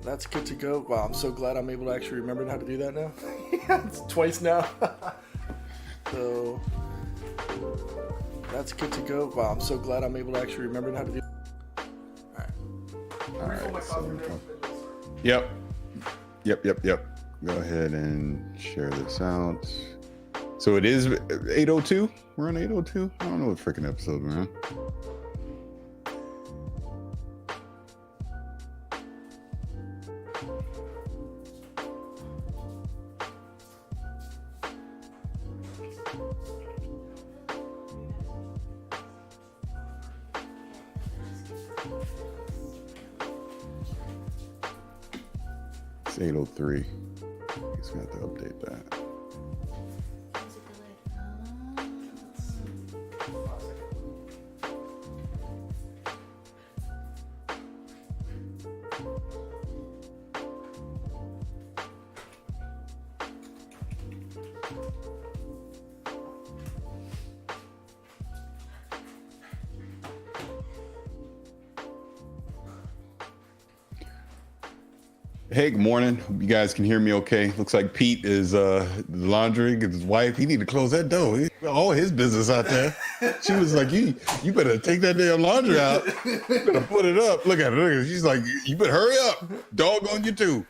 That's good to go. Wow, I'm so glad I'm able to actually remember how to do that now. It's twice now. So that's good to go. Wow, I'm so glad I'm able to actually remember how to do. All right. Yep. Go ahead and share this out. So it is 8:02. We're on 8:02. I don't know what freaking episode we're on. It's 8:03. He's got to update that. Hey, good morning. Hope you guys can hear me okay. Looks like Pete is laundering his wife. He need to close that door. All his business out there. She was like, you better take that damn laundry out. You better put it up. Look at her. Look at her. She's like, you better hurry up. Dog on you too.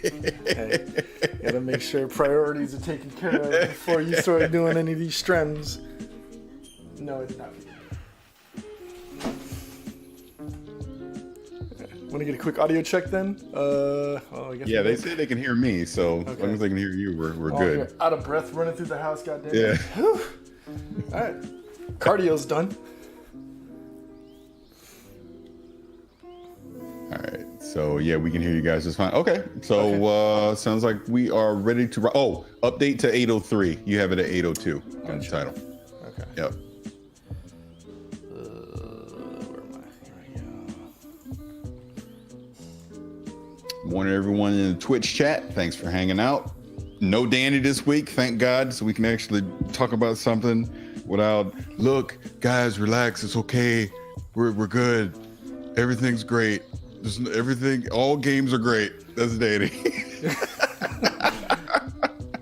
Hey, gotta make sure priorities are taken care of before you start doing any of these strems. No, it's not. Want to get a quick audio check then? I guess yeah, they say they can hear me, so okay. As long as they can hear you, we're good. You're out of breath running through the house, goddamn. Yeah. All right, cardio's done. All right, so yeah, we can hear you guys just fine. Okay, so sounds like we are ready to. Update to 8:03. You have it at 8:02 on the title. Okay. Yep. Morning, everyone in the Twitch chat. Thanks for hanging out. No Danny this week, thank God, so we can actually talk about something without. Look, guys, relax. It's okay. We're good. Everything's great. Everything. All games are great. That's Danny.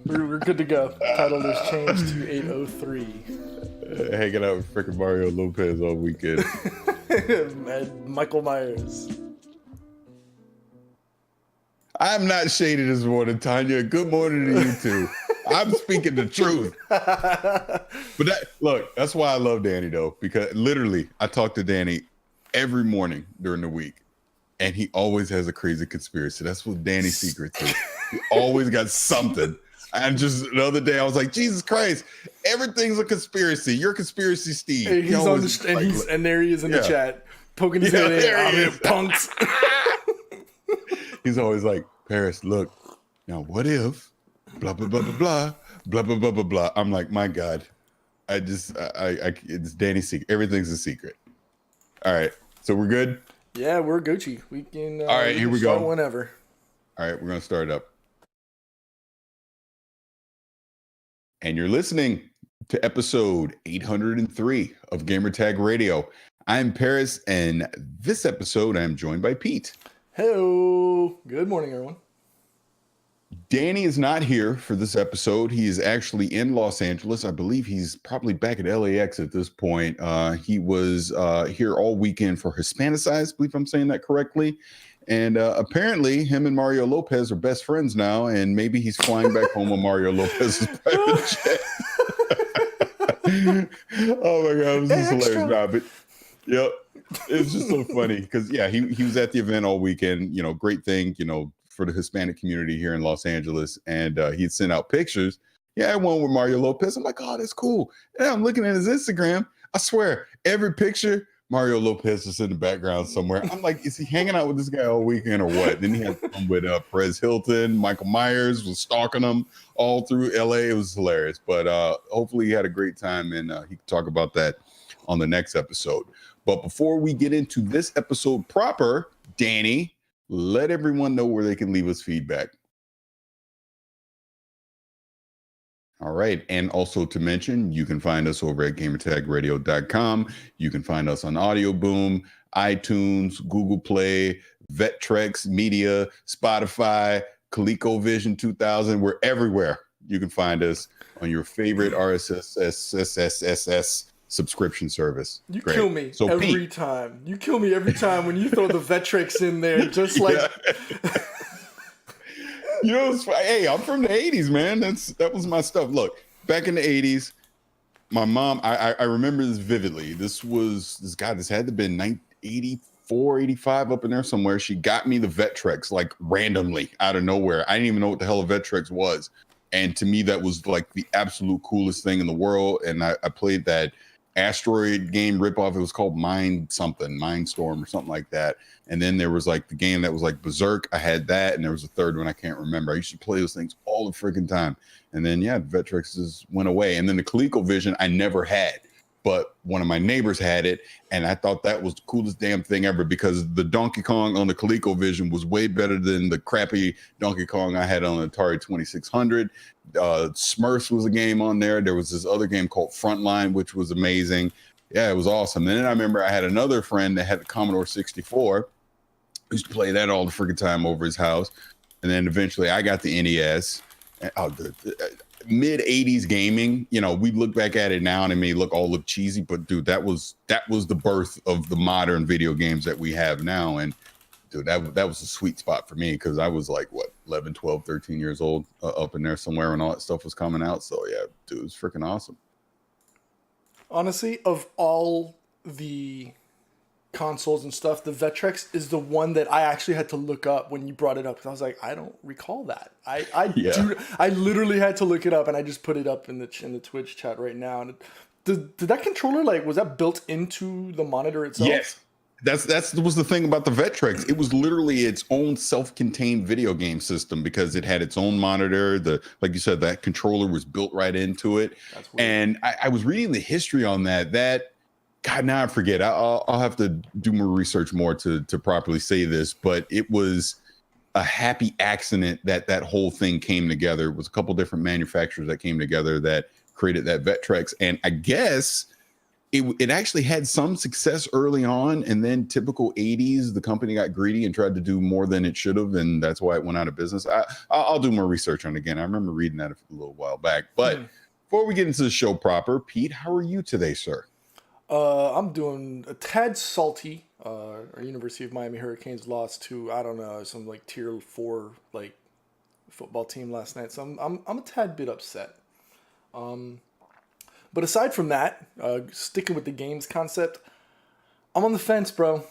We're good to go. Title is changed to 8:03. Hanging out with freaking Mario Lopez all weekend. And Michael Myers. I'm not shady this morning, Tanya. Good morning to you too. I'm speaking the truth. But that's why I love Danny though, because literally I talk to Danny every morning during the week, and he always has a crazy conspiracy. That's what Danny's secret is. He always got something. And just the other day I was like, Jesus Christ, everything's a conspiracy. You're conspiracy Steve. Hey, he's on the and there he is in the chat, poking his head in. I'm in punks. He's always like, Paris, look, now what if blah, blah, blah, blah, blah, blah, blah, blah, blah, blah. I'm like, my God, it's Danny's secret. Everything's a secret. All right. So we're good? Yeah, we're Gucci. We can, all right, here we go. Whenever. All right, we're going to start it up. And you're listening to episode 803 of Gamertag Radio. I'm Paris, and this episode I'm joined by Pete. Hello. Good morning, everyone. Danny is not here for this episode. He is actually in Los Angeles. I believe he's probably back at LAX at this point. He was here all weekend for Hispanicize, I believe I'm saying that correctly. And apparently him and Mario Lopez are best friends now, and maybe he's flying back home on Mario Lopez's private jet. Oh my God, this is hilarious. Nah, but yep. It's just so funny because he was at the event all weekend, great thing, for the Hispanic community here in Los Angeles. And he'd sent out pictures. Yeah, I won with Mario Lopez. I'm like, oh, that's cool. And I'm looking at his Instagram. I swear, every picture, Mario Lopez is in the background somewhere. I'm like, is he hanging out with this guy all weekend or what? Then he had fun with Perez Hilton. Michael Myers was stalking him all through LA. It was hilarious. But hopefully he had a great time, and he can talk about that on the next episode. But before we get into this episode proper, Danny, let everyone know where they can leave us feedback. All right. And also to mention, you can find us over at gamertagradio.com. You can find us on Audio Boom, iTunes, Google Play, Vettrex Media, Spotify, ColecoVision 2000. We're everywhere. You can find us on your favorite RSS subscription service. You kill me every time. You kill me every time when you throw the Vettrex in there, just like... You know, hey, I'm from the 80s, man. That was my stuff. Look, back in the 80s, my mom, I remember this vividly. This had to have been 84, 85 up in there somewhere. She got me the Vettrex like randomly out of nowhere. I didn't even know what the hell a Vettrex was. And to me, that was like the absolute coolest thing in the world. And I played that asteroid game ripoff. It was called Mindstorm or something like that. And then there was like the game that was like Berserk. I had that, and there was a third one I can't remember. I used to play those things all the freaking time. And then Vettrex went away. And then the ColecoVision I never had, but one of my neighbors had it, and I thought that was the coolest damn thing ever because the Donkey Kong on the ColecoVision was way better than the crappy Donkey Kong I had on the Atari 2600. Smurfs was a game on there. There was this other game called Frontline, which was amazing. Yeah, it was awesome. And then I remember I had another friend that had the Commodore 64. I used to play that all the freaking time over his house. And then eventually I got the NES. Mid 80s gaming, you know, we look back at it now and it may look cheesy, but dude, that was the birth of the modern video games that we have now. And dude, that was a sweet spot for me because I was like, 11, 12, 13 years old up in there somewhere when all that stuff was coming out. So yeah, dude, it was freaking awesome. Honestly, of all the consoles and stuff, the Vettrex is the one that I actually had to look up when you brought it up because I was like, I don't recall that. I literally had to look it up, and I just put it up in the Twitch chat right now. And did that controller, like, was that built into the monitor itself? Yes. That was the thing about the Vettrex. It was literally its own self-contained video game system because it had its own monitor. Like you said, that controller was built right into it. That's weird. And I was reading the history on that. God, now I forget. I'll have to do more research to properly say this, but it was a happy accident that whole thing came together. It was a couple different manufacturers that came together that created that Vettrex, and I guess it actually had some success early on, and then typical 80s, the company got greedy and tried to do more than it should have, and that's why it went out of business. I'll do more research on it again. I remember reading that a little while back. But before we get into the show proper, Pete, how are you today, sir? I'm doing a tad salty. Our University of Miami Hurricanes lost to, I don't know, some like tier 4 like football team last night, so I'm a tad bit upset. But aside from that, sticking with the games concept, I'm on the fence, bro.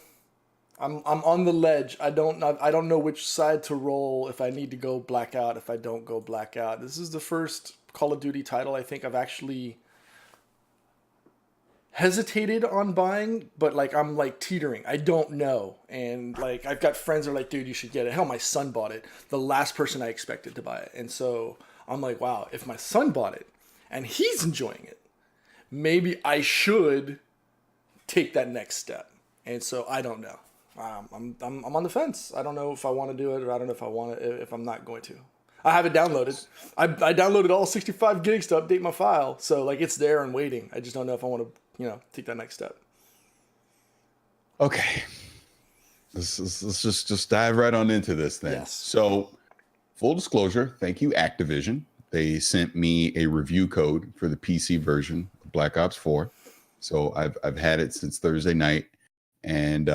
I'm on the ledge. I don't know which side to roll, if I need to go blackout, if I don't go blackout. This is the first Call of Duty title I think I've actually hesitated on buying, but like I'm like teetering. I don't know. And like I've got friends that are like, dude, you should get it. Hell, my son bought it. The last person I expected to buy it. And so I'm like, wow, if my son bought it and he's enjoying it, maybe I should take that next step. And so I don't know. I'm on the fence. I don't know if I want to do it, or I don't know if I'm not going to. I have it downloaded. I downloaded all 65 gigs to update my file. So like it's there and waiting. I just don't know if I want to, take that next step. Okay. Let's just dive right on into this thing. Yes. So full disclosure, thank you, Activision. They sent me a review code for the PC version of Black Ops 4. So I've had it since Thursday night, and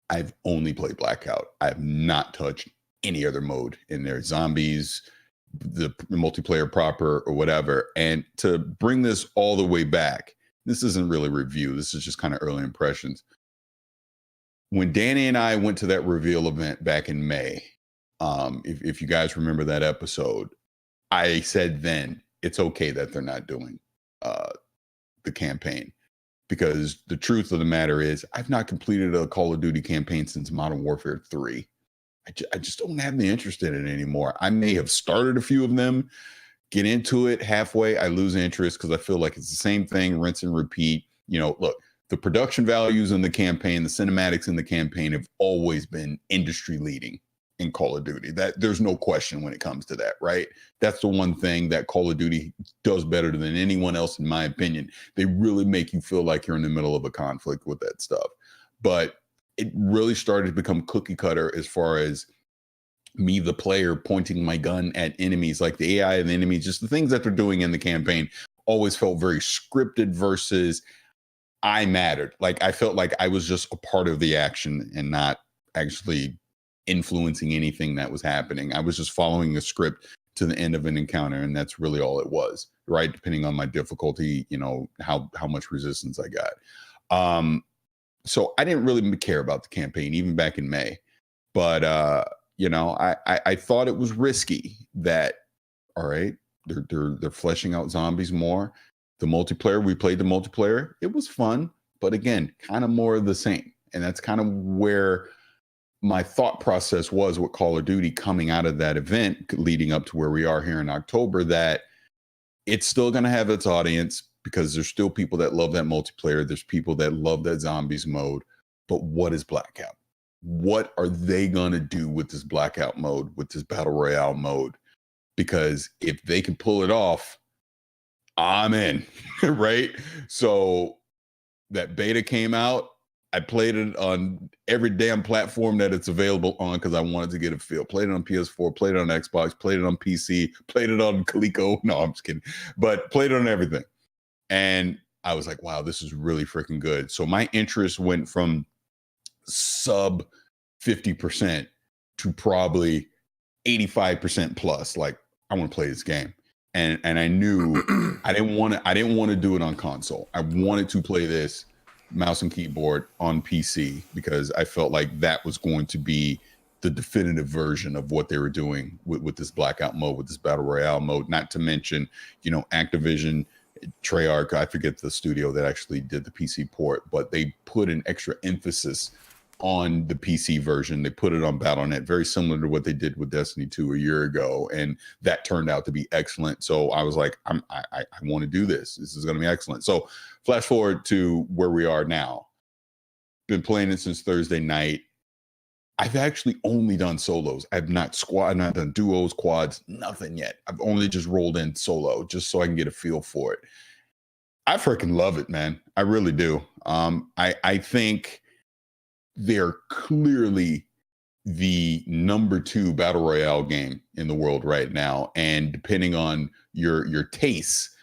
I've only played Blackout. I have not touched any other mode in there, zombies, the multiplayer proper, or whatever. And to bring this all the way back, this isn't really a review. This is just kind of early impressions. When Danny and I went to that reveal event back in May, if you guys remember that episode, I said then it's okay that they're not doing the campaign, because the truth of the matter is I've not completed a Call of Duty campaign since Modern Warfare 3. I just don't have the interest in it anymore. I may have started a few of them, get into it halfway, I lose interest because I feel like it's the same thing, rinse and repeat. Look, the production values in the campaign, the cinematics in the campaign have always been industry leading. in Call of Duty. That there's no question when it comes to that, right? That's the one thing that Call of Duty does better than anyone else, in my opinion. They really make you feel like you're in the middle of a conflict with that stuff. But it really started to become cookie cutter as far as me, the player, pointing my gun at enemies, like the AI and the enemies, just the things that they're doing in the campaign always felt very scripted versus I mattered. Like I felt like I was just a part of the action and not actually influencing anything that was happening. I was just following a script to the end of an encounter, and that's really all it was, right? Depending on my difficulty, how much resistance I got. So I didn't really care about the campaign, even back in May. But I thought it was risky that, all right, they're fleshing out zombies more. The multiplayer, we played the multiplayer. It was fun, but again, kind of more of the same. And that's kind of where my thought process was with Call of Duty coming out of that event, leading up to where we are here in October, that it's still going to have its audience because there's still people that love that multiplayer. There's people that love that zombies mode. But what is Blackout? What are they going to do with this Blackout mode, with this Battle Royale mode? Because if they can pull it off, I'm in, right? So that beta came out. I played it on every damn platform that it's available on because I wanted to get a feel. Played it on PS4, played it on Xbox, played it on PC, played it on Coleco. No, I'm just kidding. But played it on everything. And I was like, wow, this is really freaking good. So my interest went from sub 50% to probably 85% plus. Like, I want to play this game. And I knew I didn't want to do it on console. I wanted to play this mouse and keyboard on PC because I felt like that was going to be the definitive version of what they were doing with this Blackout mode, with this Battle Royale mode. Not to mention, Activision, Treyarch, I forget the studio that actually did the PC port, but they put an extra emphasis on the PC version. They put it on BattleNet, very similar to what they did with Destiny 2 a year ago, and that turned out to be excellent. So I was like, I want to do this. This is going to be excellent. So flash forward to where we are now. Been playing it since Thursday night. I've actually only done solos. I've not done duos, quads, nothing yet. I've only just rolled in solo just so I can get a feel for it. I freaking love it, man. I really do. I think they're clearly the number 2 battle royale game in the world right now. And depending on your tastes,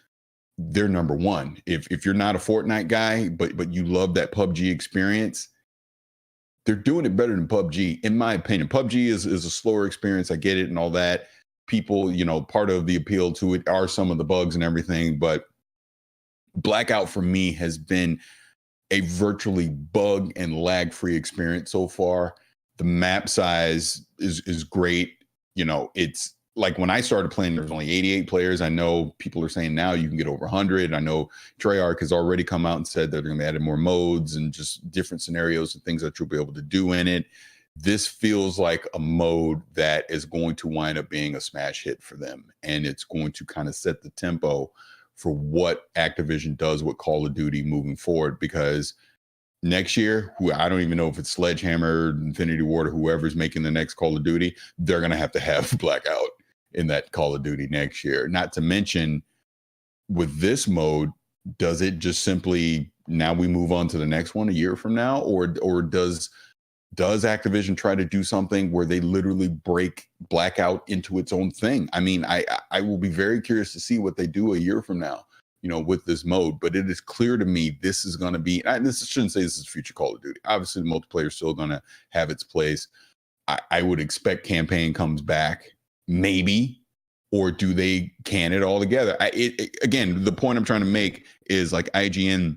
they're number 1. If you're not a Fortnite guy, but you love that PUBG experience, they're doing it better than PUBG, in my opinion. PUBG is a slower experience. I get it and all that. People, part of the appeal to it are some of the bugs and everything. But Blackout for me has been a virtually bug and lag-free experience so far. The map size is great. It's like when I started playing, there was only 88 players. I know people are saying now you can get over 100. I know Treyarch has already come out and said they're going to be adding more modes and just different scenarios and things that you'll be able to do in it. This feels like a mode that is going to wind up being a smash hit for them. And it's going to kind of set the tempo for what Activision does with Call of Duty moving forward, because next year, who I don't even know if it's Sledgehammer, Infinity Ward, or whoever's making the next Call of Duty, they're going to have Blackout in that Call of Duty next year. Not to mention, with this mode, does it just simply now we move on to the next one a year from now, or does Activision try to do something where they literally break Blackout into its own thing? I mean, I will be very curious to see what they do a year from now, with this mode. But it is clear to me this is going to be, I shouldn't say this is future Call of Duty. Obviously, the multiplayer is still going to have its place. I would expect campaign comes back, maybe, or do they can it all together? Again, the point I'm trying to make is like IGN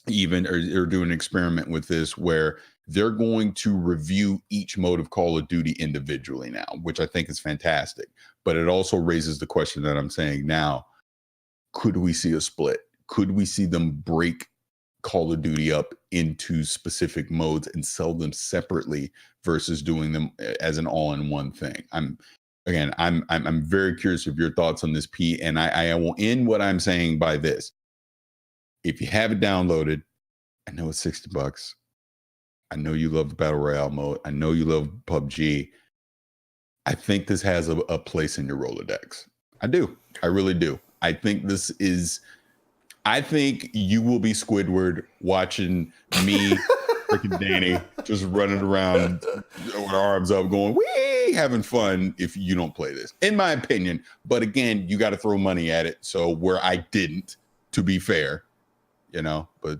even or do an experiment with this where they're going to review each mode of Call of Duty individually now, which I think is fantastic. But it also raises the question that I'm saying now, could we see a split? Could we see them break Call of Duty up into specific modes and sell them separately versus doing them as an all-in-one thing? I'm very curious of your thoughts on this, P. And I will end what I'm saying by this. If you have it downloaded, I know it's $60. I know you love the Battle Royale mode. I know you love PUBG. I think this has a place in your Rolodex. I do. I really do. I think this is. I think you will be Squidward watching me, freaking Danny, just running around with our arms up, going wee, having fun. If you don't play this, in my opinion. But again, you got to throw money at it. So where I didn't, to be fair, but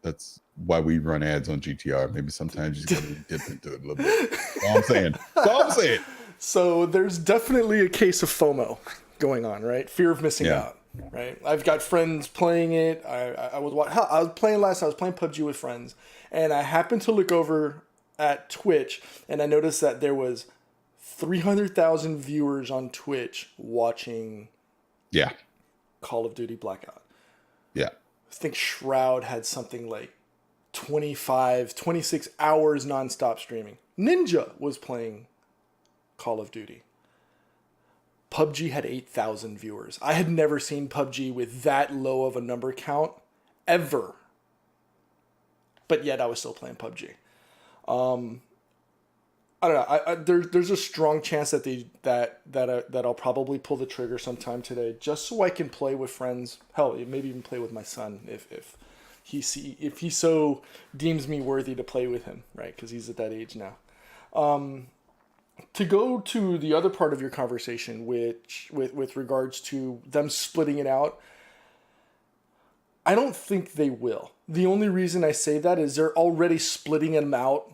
that's why we run ads on GTR. Maybe sometimes you just got to dip into it a little bit. That's all I'm saying. That's all I'm saying. So there's definitely a case of FOMO going on, right? Fear of missing out, right? I've got friends playing it. I was playing last. I was playing PUBG with friends, and I happened to look over at Twitch, and I noticed that there was 300,000 viewers on Twitch watching. Yeah. Call of Duty Blackout. Yeah. I think Shroud had something like 25, 26 hours nonstop streaming. Ninja was playing Call of Duty. PUBG had 8,000 viewers. I had never seen PUBG with that low of a number count ever. But yet I was still playing PUBG. I don't know. There's a strong chance that I'll probably pull the trigger sometime today, just so I can play with friends. Hell, maybe even play with my son if he so deems me worthy to play with him, right? Because he's at that age now. To go to the other part of your conversation, which with regards to them splitting it out, I don't think they will. The only reason I say that is they're already splitting them out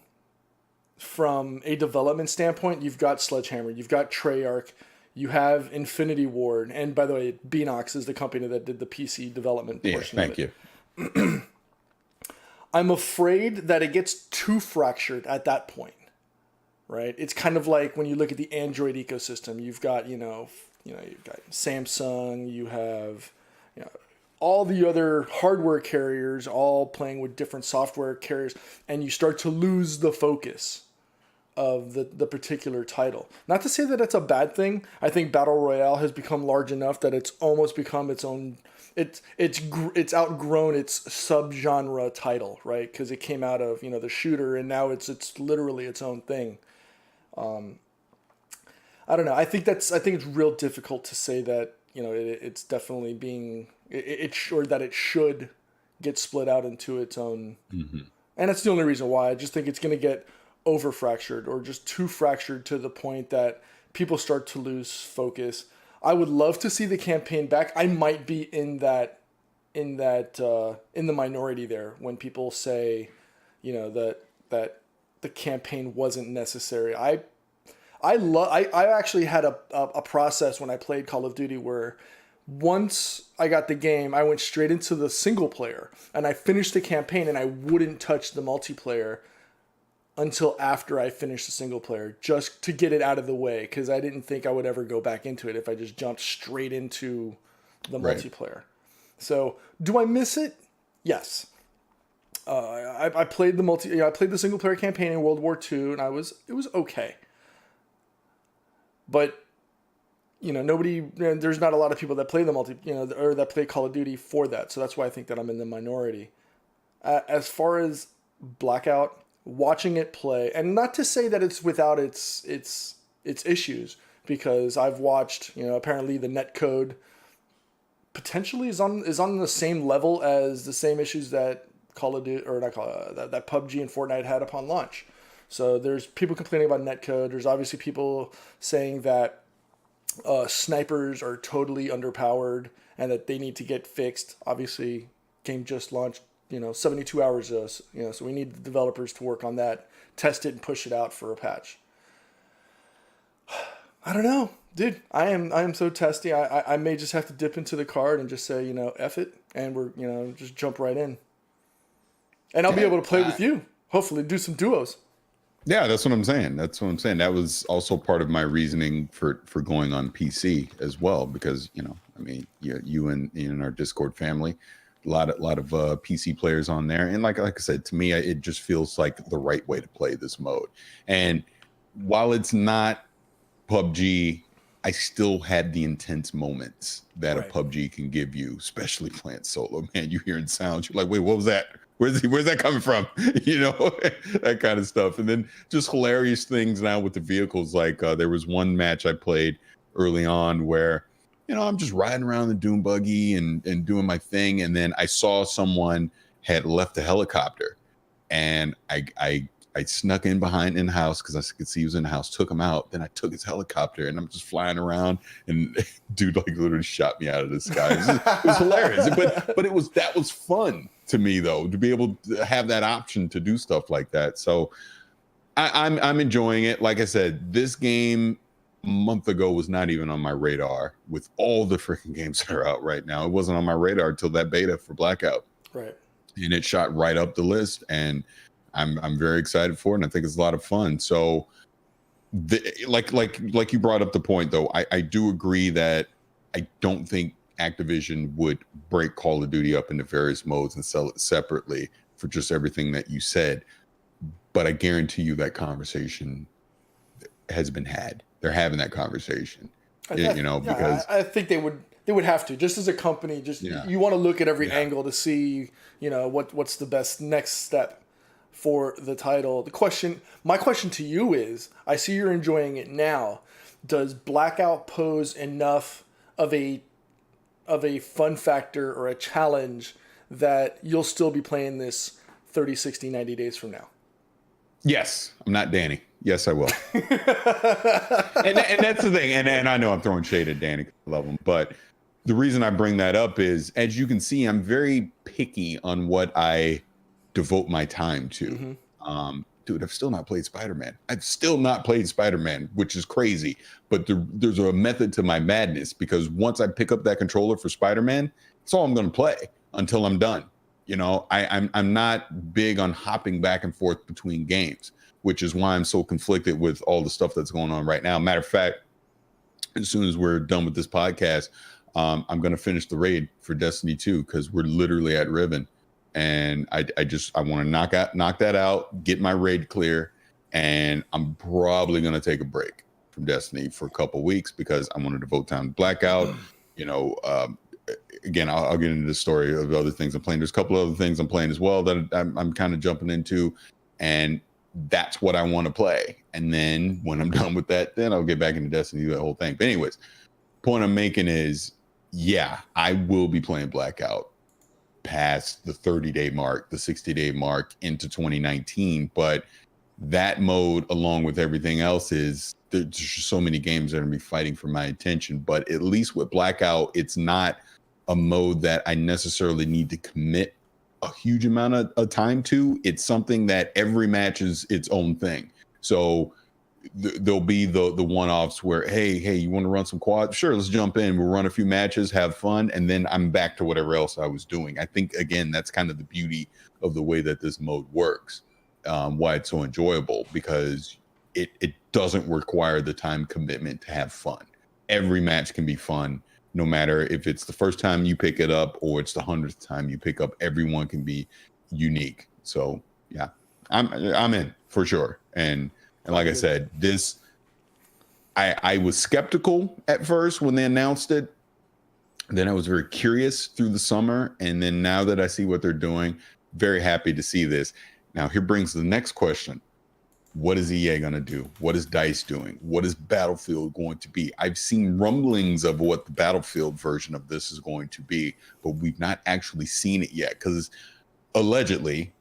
from a development standpoint. You've got Sledgehammer, you've got Treyarch, you have Infinity Ward, and by the way, Beanox is the company that did the PC development portion of it. Thank you. I'm afraid that it gets too fractured at that point. Right, it's kind of like when you look at the Android ecosystem. You've got you've got Samsung, you have all the other hardware carriers all playing with different software carriers, and you start to lose the focus of the particular title. Not to say that it's a bad thing. I think Battle Royale has become large enough that it's almost become its own. It's outgrown its subgenre title, right? Because it came out of the shooter, and now it's literally its own thing. I don't know. I think it's real difficult to say that it's definitely being or that it should get split out into its own. Mm-hmm. And that's the only reason why. I just think it's going to get over fractured or just too fractured to the point that people start to lose focus. I would love to see the campaign back. I might be in the minority there when people say, that the campaign wasn't necessary. I actually had a process when I played Call of Duty where once I got the game, I went straight into the single player and I finished the campaign, and I wouldn't touch the multiplayer until after I finished the single player, just to get it out of the way, because I didn't think I would ever go back into it if I just jumped straight into the multiplayer. So, do I miss it? Yes. I played I played the single player campaign in World War II, and it was okay. But there's not a lot of people that play the or that play Call of Duty for that. So that's why I think that I'm in the minority. As far as Blackout, watching it play, and not to say that it's without its issues, because I've watched, apparently the netcode potentially is on the same level as the same issues that Call of Duty, or not that PUBG and Fortnite had upon launch. So there's people complaining about netcode. There's obviously people saying that snipers are totally underpowered and that they need to get fixed. Obviously, game just launched 72 hours ago, so we need the developers to work on that, test it, and push it out for a patch. I don't know, dude. I am so testy. I may just have to dip into the card and just say, F it, and we're just jump right in. And I'll be able to play with you. Hopefully, do some duos. Yeah, that's what I'm saying. That was also part of my reasoning for going on PC as well, because you and in our Discord family, a lot of PC players on there, and like I said, to me, it just feels like the right way to play this mode. And while it's not PUBG, I still had the intense moments that a PUBG can give you, especially playing solo. Man, you hearing sounds, you're like, wait, what was that? Where's that coming from? You know, that kind of stuff. And then just hilarious things now with the vehicles. Like there was one match I played early on where, you know, I'm just riding around the dune buggy and doing my thing. And then I saw someone had left a helicopter, and I snuck in the house because I could see he was in the house, took him out. Then I took his helicopter and I'm just flying around, and dude like literally shot me out of the sky. It was hilarious. But that was fun to me though, to be able to have that option to do stuff like that. So I'm enjoying it. Like I said, this game a month ago was not even on my radar with all the freaking games that are out right now. It wasn't on my radar until that beta for Blackout. Right. And it shot right up the list, and I'm very excited for it, and I think it's a lot of fun. So, like you brought up the point though, I do agree that I don't think Activision would break Call of Duty up into various modes and sell it separately for just everything that you said. But I guarantee you that conversation has been had. They're having that conversation, because I think they would have to, just as a company. You want to look at every angle to see, what's the best next step for the title. My question to you is, I see you're enjoying it now. Does Blackout pose enough of a fun factor or a challenge that you'll still be playing this 30, 60, 90 days from now? Yes, I'm not Danny. Yes, I will. and that's the thing. And I know I'm throwing shade at Danny, I love him, but the reason I bring that up is, as you can see, I'm very picky on what I devote my time to. Mm-hmm. Dude, I've still not played Spider-Man. Which is crazy. But there's a method to my madness, because once I pick up that controller for Spider-Man, that's all I'm going to play until I'm done. I'm not big on hopping back and forth between games, which is why I'm so conflicted with all the stuff that's going on right now. Matter of fact, as soon as we're done with this podcast, I'm going to finish the raid for Destiny 2, because we're literally at Ribbon. And I want to knock that out, get my raid clear, and I'm probably going to take a break from Destiny for a couple weeks, because I want to devote time to Blackout. Again, I'll get into the story of other things I'm playing. There's a couple other things I'm playing as well that I'm kind of jumping into, and that's what I want to play. And then when I'm done with that, then I'll get back into Destiny, that whole thing. But anyways, point I'm making is, yeah, I will be playing Blackout past the 30-day mark, the 60-day mark into 2019. But that mode, along with everything else, is there's just so many games that are going to be fighting for my attention. But at least with Blackout, it's not a mode that I necessarily need to commit a huge amount of time to. It's something that every match is its own thing. So there'll be the one-offs where, hey, you want to run some quad? Sure, let's jump in. We'll run a few matches, have fun, and then I'm back to whatever else I was doing. I think, again, that's kind of the beauty of the way that this mode works, why it's so enjoyable, because it doesn't require the time commitment to have fun. Every match can be fun, no matter if it's the first time you pick it up or it's the 100th time you pick up. Everyone can be unique. So yeah, I'm in for sure. And like I said, I was skeptical at first when they announced it. Then I was very curious through the summer. And then now that I see what they're doing, very happy to see this. Now, here brings the next question. What is EA going to do? What is DICE doing? What is Battlefield going to be? I've seen rumblings of what the Battlefield version of this is going to be, but we've not actually seen it yet, because allegedly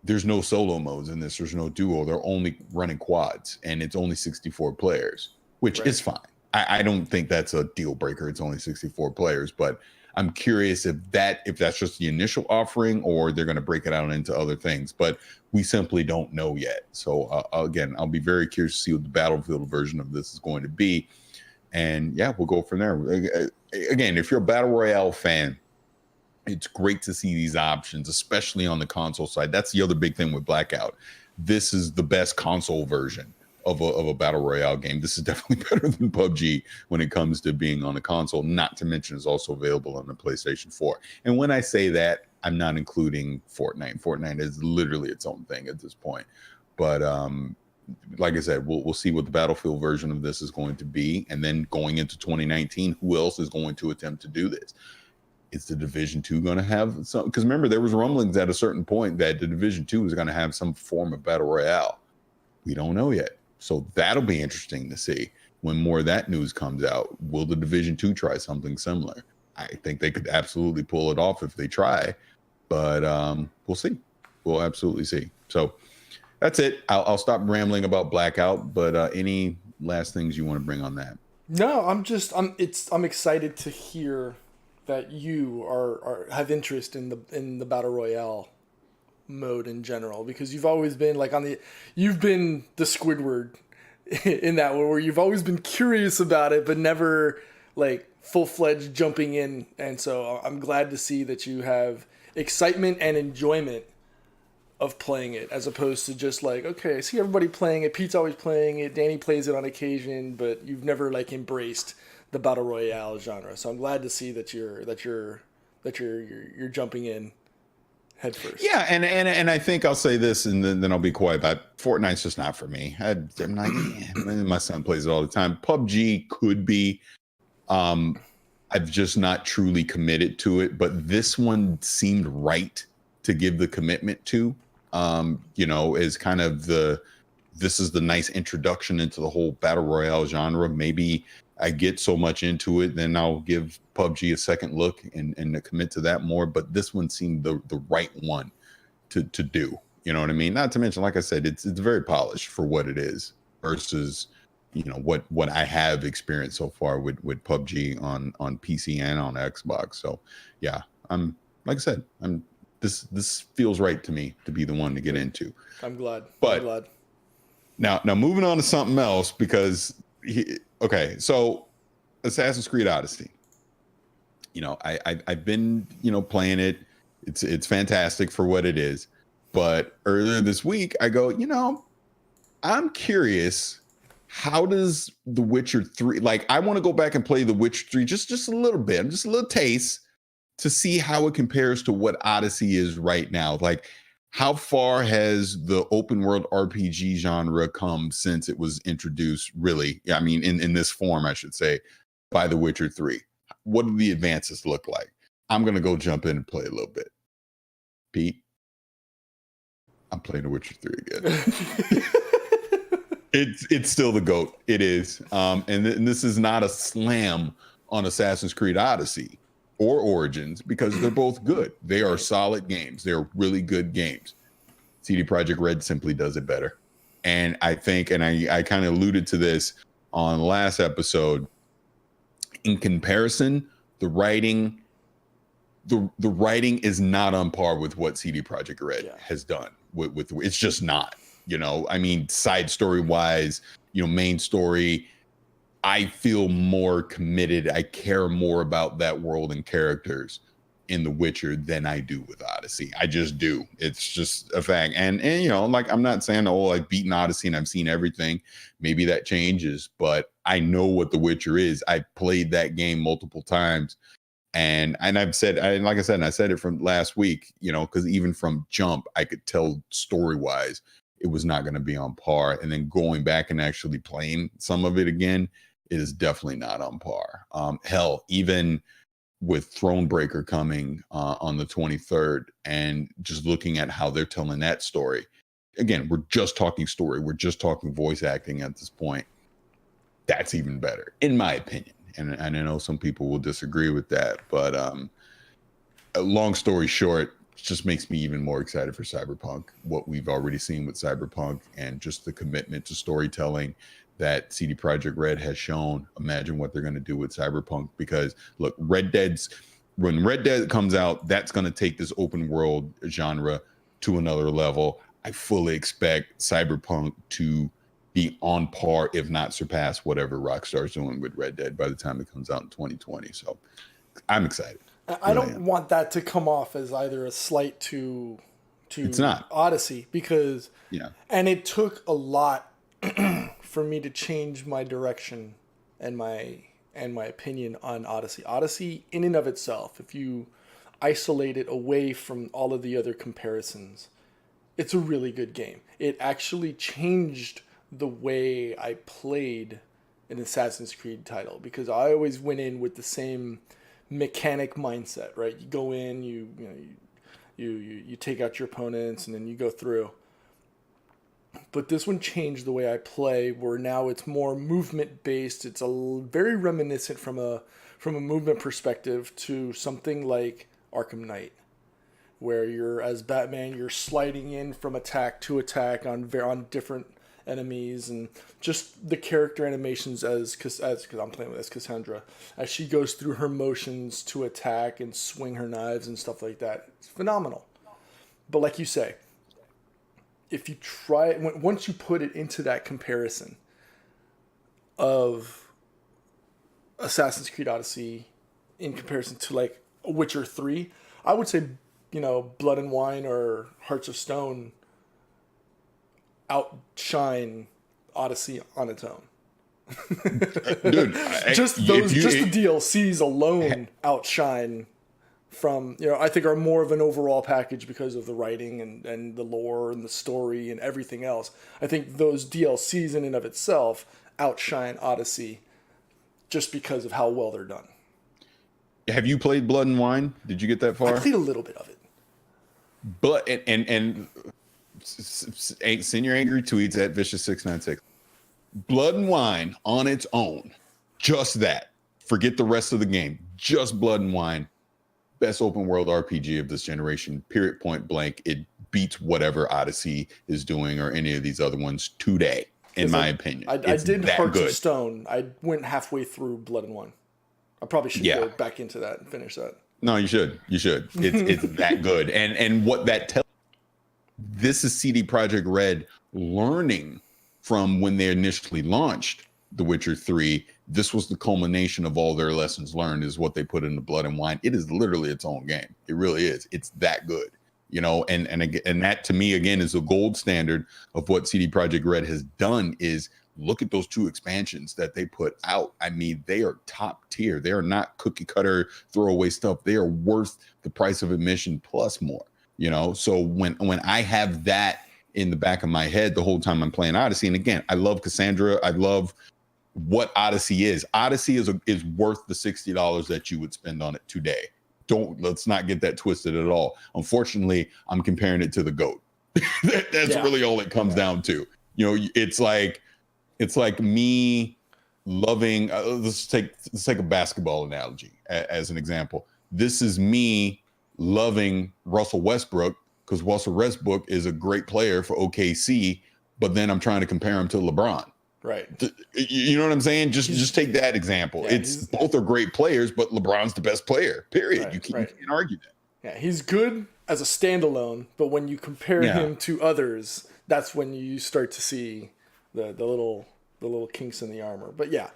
there's no solo modes in this. There's no duo. They're only running quads, and it's only 64 players, which is fine. I don't think that's a deal breaker. It's only 64 players, but I'm curious if that's just the initial offering, or they're going to break it out into other things. But we simply don't know yet. So again, I'll be very curious to see what the Battlefield version of this is going to be. And yeah, we'll go from there. Again, if you're a Battle Royale fan, it's great to see these options, especially on the console side. That's the other big thing with Blackout. This is the best console version of a Battle Royale game. This is definitely better than PUBG when it comes to being on the console, not to mention it's also available on the PlayStation 4. And when I say that, I'm not including Fortnite. Fortnite is literally its own thing at this point. But like I said, we'll see what the Battlefield version of this is going to be. And then going into 2019, who else is going to attempt to do this? Is the Division 2 going to have some? Because remember, there was rumblings at a certain point that the Division 2 was going to have some form of battle royale. We don't know yet. So that'll be interesting to see when more of that news comes out. Will the Division 2 try something similar? I think they could absolutely pull it off if they try, but we'll see. We'll absolutely see. So that's it. I'll stop rambling about Blackout, but any last things you want to bring on that? No, I'm excited to hear that you have interest in the battle royale mode in general, because you've always been like you've been the Squidward in that way, where you've always been curious about it but never like full-fledged jumping in. And so I'm glad to see that you have excitement and enjoyment of playing it, as opposed to just like, okay, I see everybody playing it, Pete's always playing it, Danny plays it on occasion, but you've never like embraced the battle royale genre. So I'm glad to see that you're jumping in head first. Yeah, and I think I'll say this, and then I'll be quiet about it. Fortnite's just not for me. I'm like, my son plays it all the time. PUBG could be. I've just not truly committed to it, but this one seemed right to give the commitment to. As kind of this is the nice introduction into the whole battle royale genre. Maybe I get so much into it, then I'll give PUBG a second look and commit to that more. But this one seemed the right one to do. You know what I mean? Not to mention, like I said, it's very polished for what it is versus what I have experienced so far with PUBG on PC and on Xbox. So yeah, like I said, this feels right to me to be the one to get into. I'm glad. But I'm glad. Now moving on to something else, because so Assassin's Creed Odyssey. I've been playing it. It's fantastic for what it is. But earlier this week, I go, I'm curious. How does The Witcher 3, like, I want to go back and play The Witcher 3 just a little bit, just a little taste, to see how it compares to what Odyssey is right now. Like, how far has the open world RPG genre come since it was introduced, really? I mean, in this form, I should say, by The Witcher 3. What do the advances look like? I'm going to go jump in and play a little bit. Pete, I'm playing The Witcher 3 again. It's still the GOAT. It is. And this is not a slam on Assassin's Creed Odyssey or Origins, because they're both good. They are solid games. They're really good games. CD Projekt Red simply does it better. And I think, and I kind of alluded to this on the last episode, in comparison, the writing is not on par with what CD Projekt Red has done. With it's just not. I mean, side story wise, main story, I feel more committed. I care more about that world and characters in The Witcher than I do with Odyssey. I just do. It's just a fact. And like, I'm not saying, I've beaten Odyssey and I've seen everything. Maybe that changes, but I know what The Witcher is. I played that game multiple times. And I've said, like I said, and I said it from last week, because even from jump, I could tell story wise, it was not going to be on par. And then going back and actually playing some of it again, it is definitely not on par. Hell, even with Thronebreaker coming on the 23rd, and just looking at how they're telling that story. Again, we're just talking story. We're just talking voice acting at this point. That's even better, in my opinion. And I know some people will disagree with that, but long story short, it just makes me even more excited for Cyberpunk, what we've already seen with Cyberpunk, and just the commitment to storytelling that CD Projekt Red has shown. Imagine what they're going to do with Cyberpunk, because look, when Red Dead comes out, that's going to take this open world genre to another level. I fully expect Cyberpunk to be on par, if not surpass, whatever Rockstar's doing with Red Dead by the time it comes out in 2020. So I'm excited. I don't want that to come off as either a slight to it's not Odyssey, because and it took a lot for me to change my direction and my opinion on Odyssey. Odyssey in and of itself, if you isolate it away from all of the other comparisons, it's a really good game. It actually changed the way I played an Assassin's Creed title, because I always went in with the same mechanic mindset, right? You go in, you take out your opponents, and then you go through. But this one changed the way I play, where now it's more movement based. It's very reminiscent from a movement perspective to something like Arkham Knight, where you're as Batman, you're sliding in from attack to attack on different enemies, and just the character animations because I'm playing with as Cassandra, as she goes through her motions to attack and swing her knives and stuff like that. It's phenomenal. But like you say, if you try it, once you put it into that comparison of Assassin's Creed Odyssey in comparison to like Witcher 3, I would say, Blood and Wine or Hearts of Stone outshine Odyssey on its own. Dude, just the DLCs alone outshine from, I think are more of an overall package because of the writing and the lore and the story and everything else. I think those DLCs in and of itself outshine Odyssey just because of how well they're done. Have you played Blood and Wine? Did you get that far? I played a little bit of it. But and send your angry tweets at Vicious696. Blood and Wine on its own, just that. Forget the rest of the game. Just Blood and Wine. Best open world RPG of this generation. Period. Point blank. It beats whatever Odyssey is doing or any of these other ones today, in my opinion. I did Hearts of Stone. I went halfway through Blood and Wine. I probably should go back into that and finish that. No, you should. You should. It's that good. And what that tells, this is CD Projekt Red learning from when they initially launched The Witcher 3. This was the culmination of all their lessons learned, is what they put into Blood and Wine. It is literally its own game. It really is. It's that good. And that to me again is a gold standard of what CD Projekt Red has done. Is look at those 2 expansions that they put out. I mean, they are top tier. They are not cookie cutter throwaway stuff. They are worth the price of admission plus more. So when I have that in the back of my head the whole time I'm playing Odyssey, and again, I love Cassandra. I love what Odyssey is. Odyssey is worth the $60 that you would spend on it today. Let's not get that twisted at all. Unfortunately, I'm comparing it to the GOAT. That's really all it comes down to. It's like me loving. Let's take a basketball analogy as an example. This is me loving Russell Westbrook because Russell Westbrook is a great player for OKC, but then I'm trying to compare him to LeBron. Right. You know what I'm saying? Just take that example. Yeah, both are great players, but LeBron's the best player. Period. Right, you can't argue that. Yeah, he's good as a standalone, but when you compare him to others, that's when you start to see the little kinks in the armor. But yeah,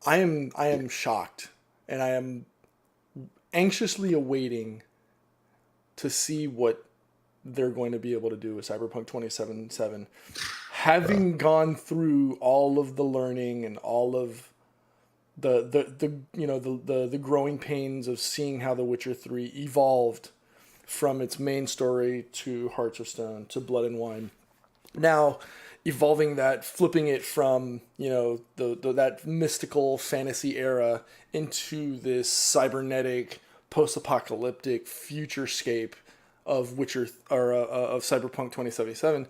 I am shocked, and I am anxiously awaiting to see what they're going to be able to do with Cyberpunk 2077, having gone through all of the learning and all of the growing pains of seeing how The Witcher 3 evolved from its main story to Hearts of Stone to Blood and Wine. Now, evolving that, flipping it from that mystical fantasy era into this cybernetic, post-apocalyptic futurescape of of Cyberpunk 2077.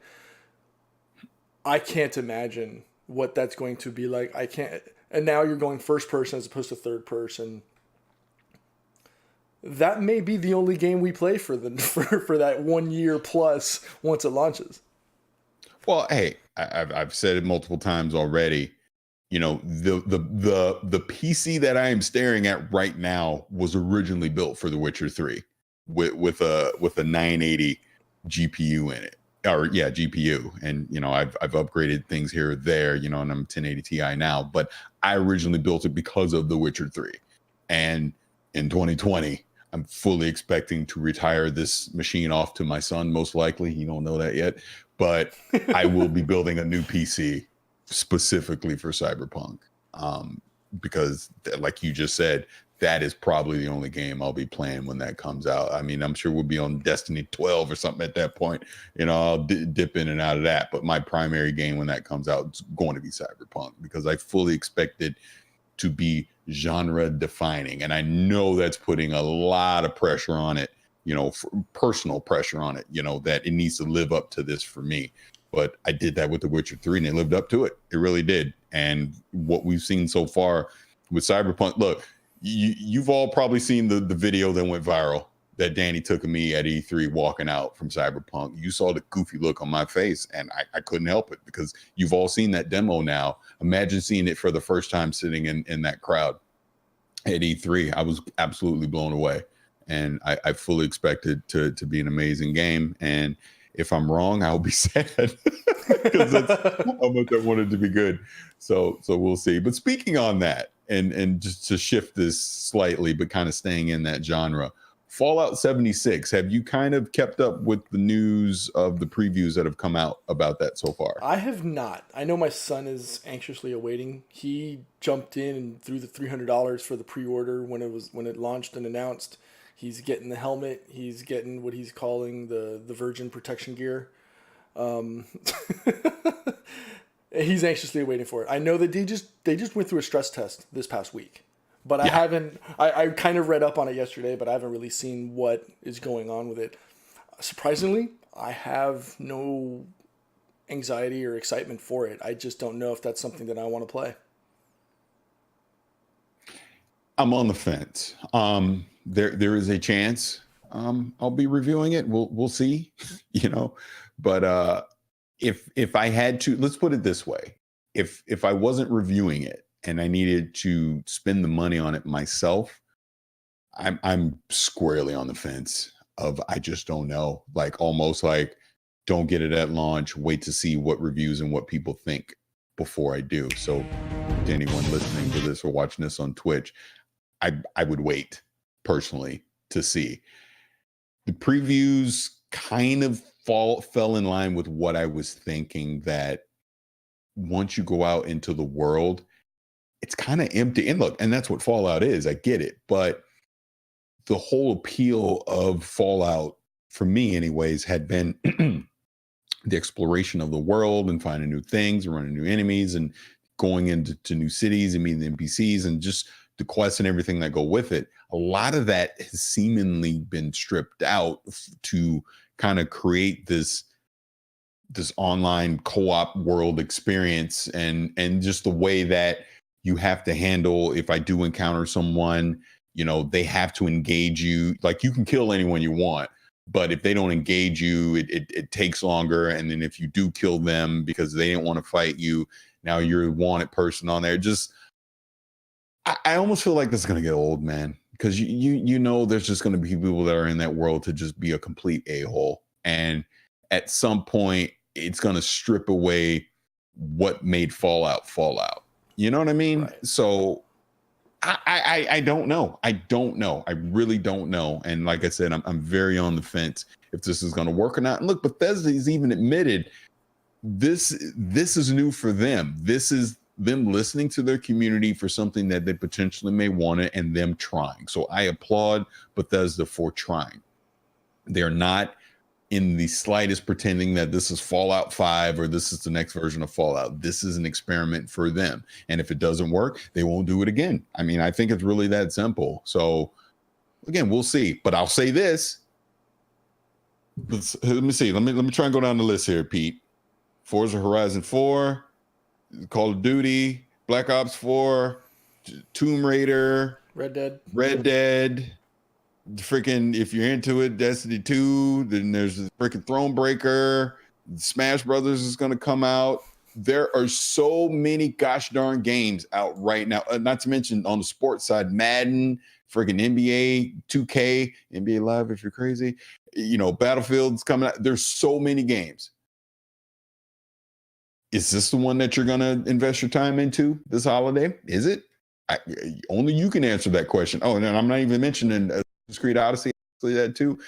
I can't imagine what that's going to be like. I can't. And now you're going first person as opposed to third person. That may be the only game we play for that 1 year plus once it launches. Well, hey, I've said it multiple times already. The PC that I am staring at right now was originally built for The Witcher 3 with a 980 GPU in it. GPU. And I've upgraded things here or there, and I'm 1080 Ti now, but I originally built it because of The Witcher 3. And in 2020, I'm fully expecting to retire this machine off to my son, most likely. You don't know that yet, but I will be building a new PC specifically for Cyberpunk, because like you just said, that is probably the only game I'll be playing when that comes out. I mean, I'm sure we'll be on Destiny 12 or something at that point. I'll dip in and out of that. But my primary game when that comes out is going to be Cyberpunk, because I fully expected to be genre defining. And I know that's putting a lot of pressure on it, personal pressure on it, that it needs to live up to this for me. But I did that with The Witcher 3 and it lived up to it. It really did. And what we've seen so far with Cyberpunk, look, you've all probably seen the video that went viral that Danny took of me at E3 walking out from Cyberpunk. You saw the goofy look on my face, and I couldn't help it because you've all seen that demo now. Imagine seeing it for the first time sitting in that crowd at E3. I was absolutely blown away, and I fully expected to be an amazing game. And if I'm wrong, I'll be sad because that's how much I wanted to be good. So we'll see. But speaking on that, and just to shift this slightly, but kind of staying in that genre, Fallout 76, have you kind of kept up with the news of the previews that have come out about that so far? I have not. I know my son is anxiously awaiting. He jumped in and threw the $300 for the pre-order when it launched and announced. He's getting the helmet. He's getting what he's calling the Virgin protection gear. He's anxiously waiting for it. I know that they just went through a stress test this past week. But I haven't, I kind of read up on it yesterday, but I haven't really seen what is going on with it. Surprisingly, I have no anxiety or excitement for it. I just don't know if that's something that I want to play. I'm on the fence. There is a chance I'll be reviewing it. We'll see, But if I had to, let's put it this way: if I wasn't reviewing it and I needed to spend the money on it myself, I'm squarely on the fence of I just don't know. Like almost like don't get it at launch, wait to see what reviews and what people think before I do. So to anyone listening to this or watching this on Twitch, I would wait personally to see. The previews kind of fell in line with what I was thinking, that once you go out into the world, it's kind of empty. And look, and that's what Fallout is. I get it. But the whole appeal of Fallout, for me anyways, had been the exploration of the world and finding new things and running new enemies and going into new cities and meeting the NPCs and just the quests and everything that go with it. A lot of that has seemingly been stripped out to kind of create this online co-op world experience and just the way that you have to handle, if I do encounter someone, they have to engage you. Like you can kill anyone you want, but if they don't engage you, it takes longer. And then if you do kill them because they didn't want to fight you, now you're a wanted person on there. Just, I almost feel like this is going to get old, man, because there's just going to be people that are in that world to just be a complete a-hole. And at some point, it's going to strip away what made Fallout. You know what I mean? Right. So I don't know. I don't know. I really don't know. And like I said, I'm very on the fence if this is going to work or not. And look, Bethesda's even admitted this is new for them. This is them listening to their community for something that they potentially may want it and them trying. So I applaud Bethesda for trying. They're not in the slightest pretending that this is Fallout 5 or this is the next version of Fallout. This is an experiment for them. And if it doesn't work, they won't do it again. I mean, I think it's really that simple. So again, we'll see. But I'll say this. Let me see. Let me try and go down the list here, Pete. Forza Horizon 4, Call of Duty, Black Ops 4, Tomb Raider, Red Dead. Freaking, if you're into it, Destiny 2, then there's the freaking Thronebreaker, Smash Brothers is going to come out. There are so many gosh darn games out right now. Not to mention on the sports side, Madden, freaking NBA 2K, NBA Live if you're crazy. Battlefield's coming out. There's so many games. Is this the one that you're going to invest your time into this holiday? Is it? Only you can answer that question. Oh, and I'm not even mentioning Creed Odyssey, that too.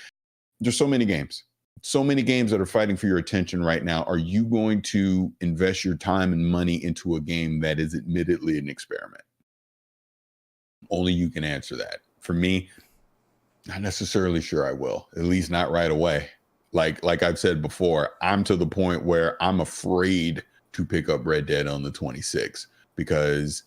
There's so many games that are fighting for your attention right now. Are you going to invest your time and money into a game that is admittedly an experiment? Only you can answer that. For me, not necessarily sure I will, at least not right away. Like I've said before, I'm to the point where I'm afraid to pick up Red Dead on the 26th because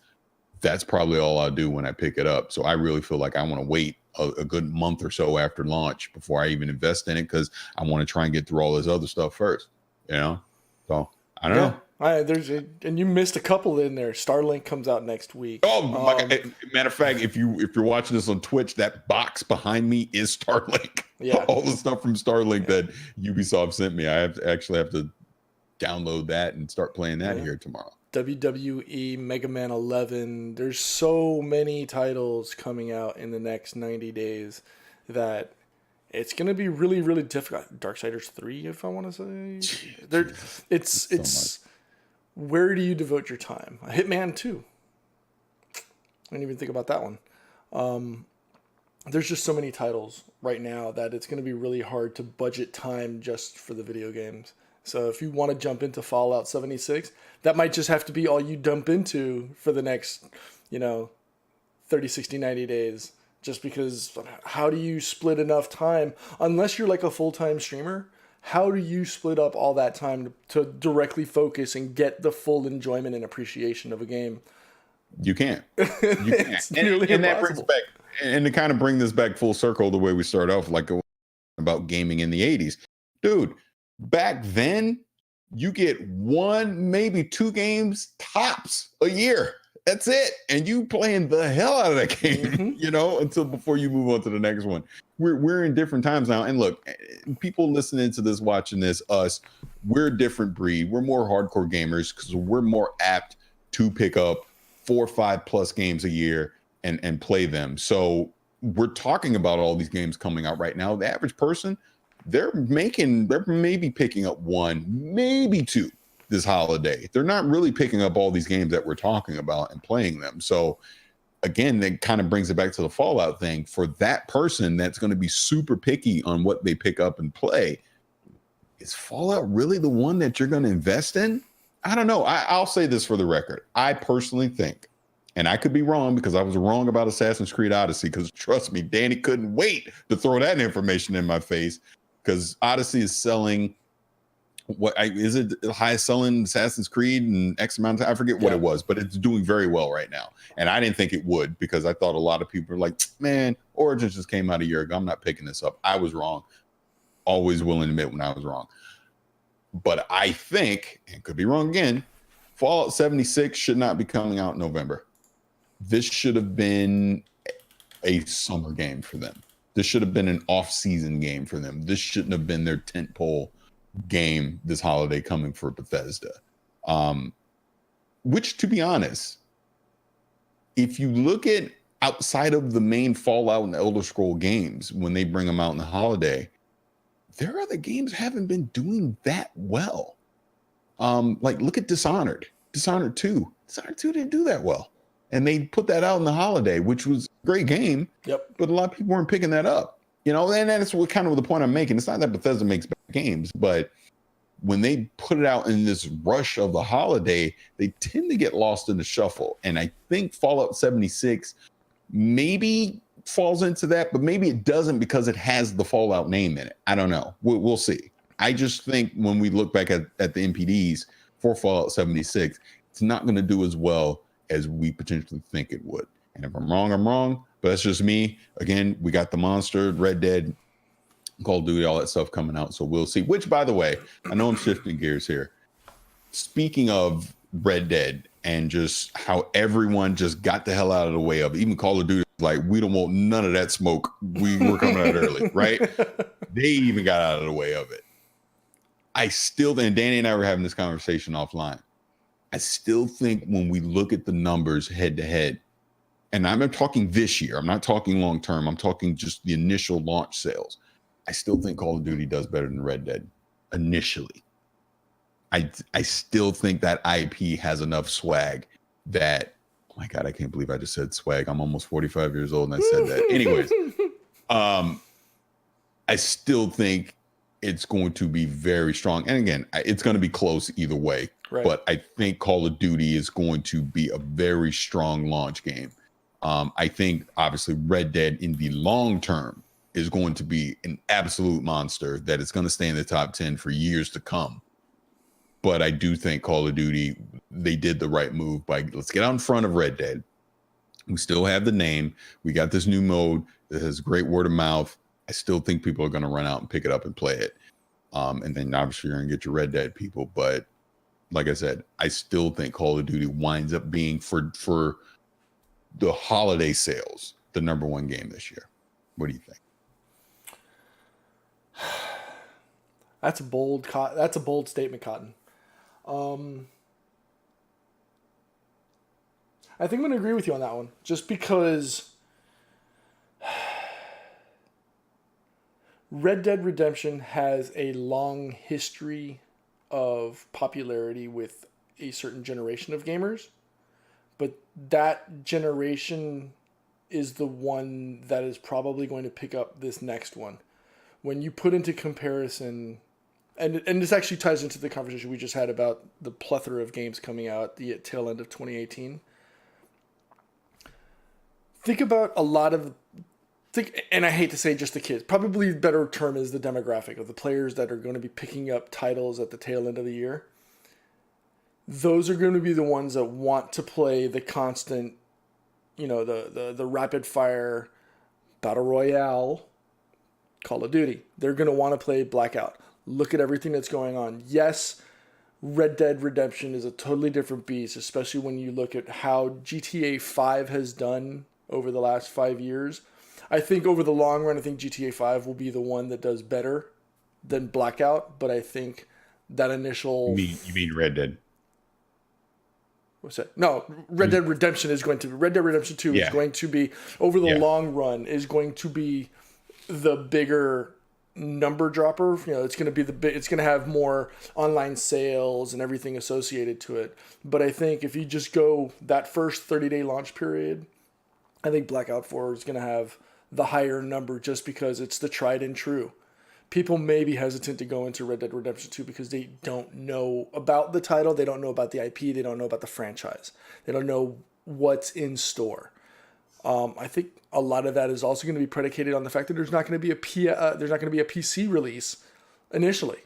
that's probably all I'll do when I pick it up. So I really feel like I want to wait a good month or so after launch before I even invest in it, because I want to try and get through all this other stuff first. So I don't know. And you missed a couple in there. Starlink comes out next week. Oh my God. Matter of fact, if you're watching this on Twitch, that box behind me is Starlink. Yeah. All the stuff from Starlink that Ubisoft sent me. I actually have to download that and start playing that here tomorrow. WWE, Mega Man 11. There's so many titles coming out in the next 90 days that it's going to be really, really difficult. Darksiders 3, if I want to say. It's where do you devote your time? Hitman 2. I didn't even think about that one. There's just so many titles right now that it's going to be really hard to budget time just for the video games. So if you want to jump into Fallout 76, that might just have to be all you dump into for the next, 30, 60, 90 days. Just because how do you split enough time? Unless you're like a full-time streamer, how do you split up all that time to directly focus and get the full enjoyment and appreciation of a game? You can't. You can't. It's nearly and that impossible. brings back, and to kind of bring this back full circle, the way we start off, like about gaming in the 80s. Dude, back then, you get 1, maybe 2 games tops a year. That's it. And you playing the hell out of that game, until before you move on to the next one. We're in different times now. And look, people listening to this, watching this, us, we're a different breed. We're more hardcore gamers because we're more apt to pick up 4 or 5 plus games a year and play them. So we're talking about all these games coming out right now. The average person, they're maybe picking up 1, maybe 2 this holiday. They're not really picking up all these games that we're talking about and playing them. So again, that kind of brings it back to the Fallout thing. For that person that's going to be super picky on what they pick up and play, is Fallout really the one that you're going to invest in? I don't know. I'll say this for the record. I personally think, and I could be wrong because I was wrong about Assassin's Creed Odyssey, because trust me, Danny couldn't wait to throw that information in my face, because Odyssey is selling, is it the highest selling Assassin's Creed in X amount of time? I forget what it was, but it's doing very well right now. And I didn't think it would, because I thought a lot of people were like, man, Origins just came out a year ago. I'm not picking this up. I was wrong. Always willing to admit when I was wrong. But I think, and could be wrong again, Fallout 76 should not be coming out in November. This should have been a summer game for them. This should have been an off-season game for them. This shouldn't have been their tentpole game this holiday coming for Bethesda. Which, to be honest, if you look at outside of the main Fallout and Elder Scroll games, when they bring them out in the holiday, their other games haven't been doing that well. Like, look at Dishonored 2. Dishonored 2 didn't do that well. And they put that out in the holiday, which was a great game. Yep. But a lot of people weren't picking that up. And that's what kind of the point I'm making. It's not that Bethesda makes bad games, but when they put it out in this rush of the holiday, they tend to get lost in the shuffle. And I think Fallout 76 maybe falls into that, but maybe it doesn't, because it has the Fallout name in it. I don't know. We'll see. I just think when we look back at the NPDs for Fallout 76, it's not going to do as well as we potentially think it would. And if I'm wrong, I'm wrong. But that's just me. Again, we got the Monster, Red Dead, Call of Duty, all that stuff coming out. So we'll see. Which, by the way, I know I'm shifting gears here. Speaking of Red Dead and just how everyone just got the hell out of the way of it. Even Call of Duty, like, we don't want none of that smoke. We're coming out early, right? They even got out of the way of it. I still, and Danny and I were having this conversation offline. I still think when we look at the numbers head to head, and I'm talking this year, I'm not talking long term, I'm talking just the initial launch sales. I still think Call of Duty does better than Red Dead initially. I still think that IP has enough swag that, oh my God, I can't believe I just said swag. I'm almost 45 years old and I said that. Anyways, I still think it's going to be very strong. And again, it's going to be close either way. Right. But I think Call of Duty is going to be a very strong launch game. I think, obviously, Red Dead in the long term is going to be an absolute monster that is going to stay in the top 10 for years to come. But I do think Call of Duty, they did the right move by, let's get out in front of Red Dead. We still have the name. We got this new mode that has great word of mouth. I still think people are going to run out and pick it up and play it. And then obviously you're going to get your Red Dead people. But like I said, I still think Call of Duty winds up being for the holiday sales the number one game this year. What do you think? That's a bold statement, Cotton. I think I'm going to agree with you on that one, just because Red Dead Redemption has a long history of popularity with a certain generation of gamers, but that generation is the one that is probably going to pick up this next one. When you put into comparison, and this actually ties into the conversation we just had about the plethora of games coming out at the tail end of 2018. Think about a lot of, and I hate to say just the kids, probably the better term is the demographic of the players that are going to be picking up titles at the tail end of the year. Those are going to be the ones that want to play the constant, the rapid fire battle royale Call of Duty. They're going to want to play Blackout. Look at everything that's going on. Yes, Red Dead Redemption is a totally different beast, especially when you look at how GTA 5 has done over the last 5 years. I think over the long run, I think GTA 5 will be the one that does better than Blackout, but I think that initial... You mean Red Dead? What's that? No, Red Dead Redemption 2 is going to be, over the long run, is going to be the bigger number dropper. It's going to be it's going to have more online sales and everything associated to it. But I think if you just go that first 30-day launch period, I think Blackout 4 is going to have the higher number just because it's the tried and true. People may be hesitant to go into Red Dead Redemption 2 because they don't know about the title, they don't know about the IP, they don't know about the franchise, they don't know what's in store. I think a lot of that is also going to be predicated on the fact that there's not going to be a PC release initially.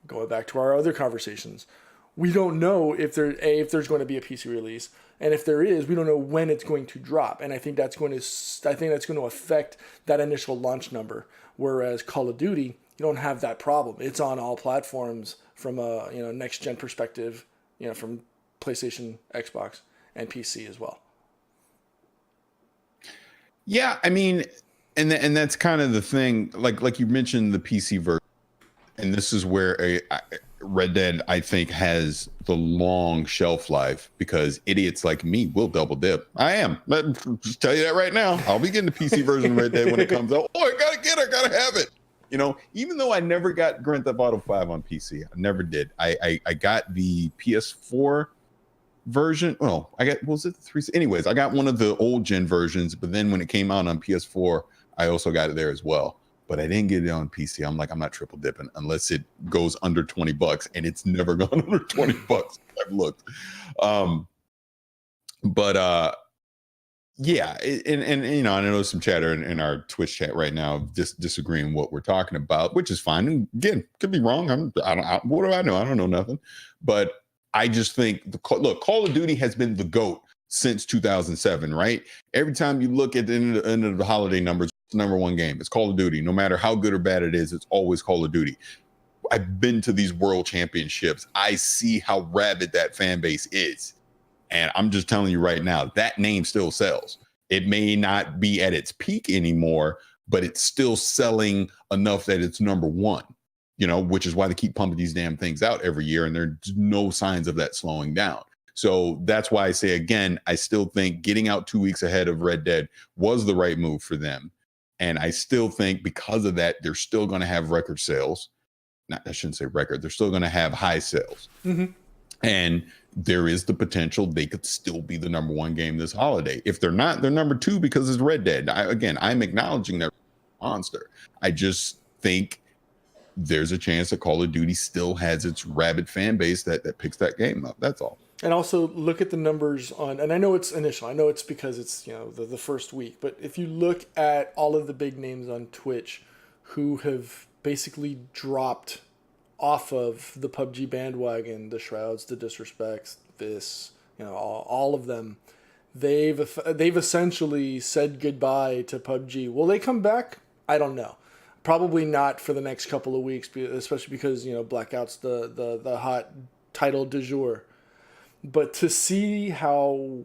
Going back to our other conversations, we don't know if there's going to be a PC release, and if there is, we don't know when it's going to drop. And I think that's going to affect that initial launch number. Whereas Call of Duty, you don't have that problem. It's on all platforms from a next gen perspective, from PlayStation, Xbox, and PC as well. Yeah, I mean, and that's kind of the thing. Like you mentioned the PC version, and this is where Red Dead, I think, has the long shelf life because idiots like me will double dip. I am. Just tell you that right now. I'll be getting the PC version of Red Dead when it comes out. Oh, I gotta have it. Even though I never got Grand Theft Auto 5 on PC, I never did. I got the PS4 version. Well, was it the 3? Anyways, I got one of the old gen versions, but then when it came out on PS4, I also got it there as well. But I didn't get it on PC. I'm like, I'm not triple dipping unless it goes under $20, and it's never gone under $20. I've looked. Yeah, and I know there's some chatter in our Twitch chat right now disagreeing what we're talking about, which is fine. And again, could be wrong. What do I know? I don't know nothing. But I just think Call of Duty has been the GOAT since 2007, right? Every time you look at the end of the holiday numbers, it's the number one game. It's Call of Duty. No matter how good or bad it is, it's always Call of Duty. I've been to these world championships. I see how rabid that fan base is. And I'm just telling you right now, that name still sells. It may not be at its peak anymore, but it's still selling enough that it's number one, which is why they keep pumping these damn things out every year. And there's no signs of that slowing down. So that's why I say, again, I still think getting out 2 weeks ahead of Red Dead was the right move for them. And I still think because of that, they're still going to have record sales. I shouldn't say record. They're still going to have high sales. Mm-hmm. And there is the potential they could still be the number one game this holiday. If they're not, they're number two because it's Red Dead. I'm acknowledging that monster. I just think there's a chance that Call of Duty still has its rabid fan base that picks that game up. That's all. And also look at the numbers and I know it's initial. I know it's because it's the first week. But if you look at all of the big names on Twitch who have basically dropped off of the PUBG bandwagon, the Shrouds, the Disrespects, all of them, they've essentially said goodbye to PUBG. Will they come back? I don't know. Probably not for the next couple of weeks, especially because, Blackout's the hot title du jour. But to see how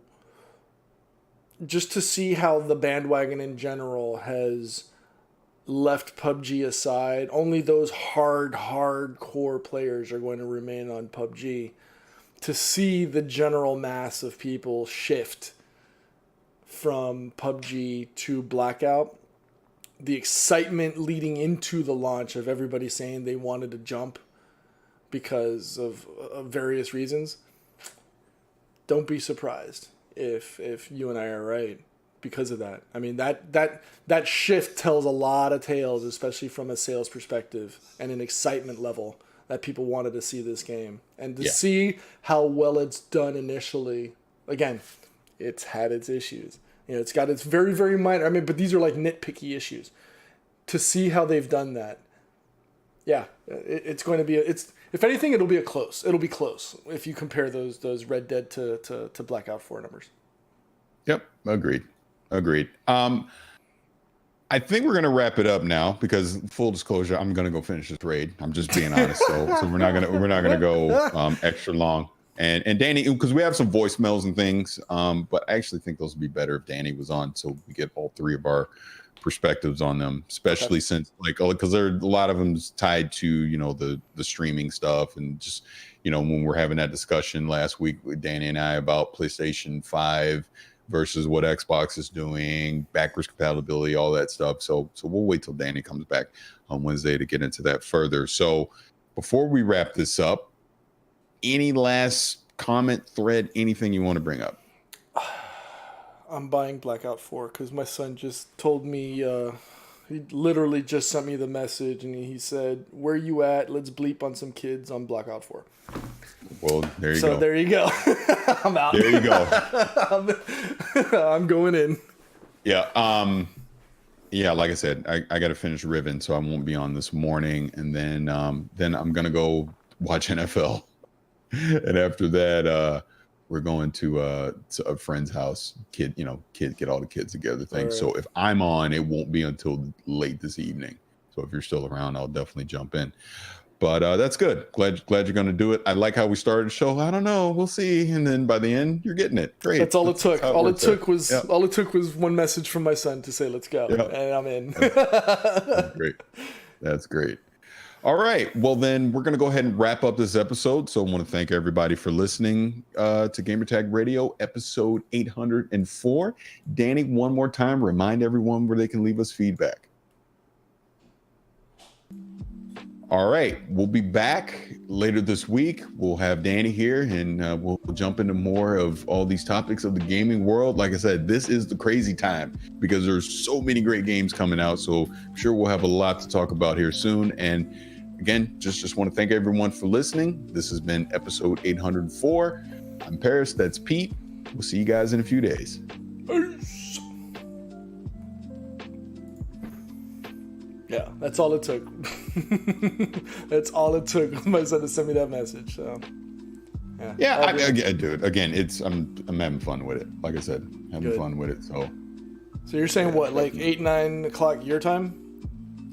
the bandwagon in general has left PUBG aside, only those hardcore players are going to remain on PUBG. To see the general mass of people shift from PUBG to Blackout, the excitement leading into the launch of everybody saying they wanted to jump because of various reasons, don't be surprised if you and I are right because of that. I mean, that shift tells a lot of tales, especially from a sales perspective and an excitement level, that people wanted to see this game. And to see how well it's done initially, again, it's had its issues. It's got its very, very minor, but these are like nitpicky issues. To see how they've done that, it's going to be, if anything, it'll be close if you compare those Red Dead to Blackout 4 numbers. Yep, agreed. I think we're gonna wrap it up now because, full disclosure, I'm gonna go finish this raid. I'm just being honest, so we're not gonna go extra long. And Danny, because we have some voicemails and things, but I actually think those would be better if Danny was on, so we get all three of our perspectives on them, especially since because there are a lot of them tied to the streaming stuff, and just when we're having that discussion last week with Danny and I about PlayStation 5 versus what Xbox is doing, backwards compatibility, all that stuff. So we'll wait till Danny comes back on Wednesday to get into that further. So before we wrap this up, any last comment, thread, anything you want to bring up? I'm buying Blackout 4 because my son just told me, he literally just sent me the message and he said, "Where you at? Let's bleep on some kids on Blackout 4. Well, there you go. So there you go. I'm out. There you go. I'm going in. Yeah. Yeah. Like I said, I got to finish Riven, so I won't be on this morning, and then I'm gonna go watch NFL, and after that, we're going to a friend's house. Get all the kids together thing. Right. So if I'm on, it won't be until late this evening. So if you're still around, I'll definitely jump in. But that's good. Glad you're going to do it. I like how we started the show. I don't know. We'll see. And then by the end, you're getting it. Great. That's all it took. All it took was one message from my son to say, "Let's go." Yep. And I'm in. That's great. That's great. All right. Well, then we're going to go ahead and wrap up this episode. So I want to thank everybody for listening to Gamertag Radio, episode 804. Danny, one more time, remind everyone where they can leave us feedback. All right. We'll be back later this week. We'll have Danny here, and we'll jump into more of all these topics of the gaming world. Like I said, this is the crazy time because there's so many great games coming out. So I'm sure we'll have a lot to talk about here soon. And again, just want to thank everyone for listening. This has been episode 804. I'm Paris. That's Pete. We'll see you guys in a few days. Peace. Yeah, that's all it took. That's all it took. My son to send me that message. So, I do it again. I'm having fun with it. Like I said, having fun with it. So you're saying what, like 8-9 o'clock your time?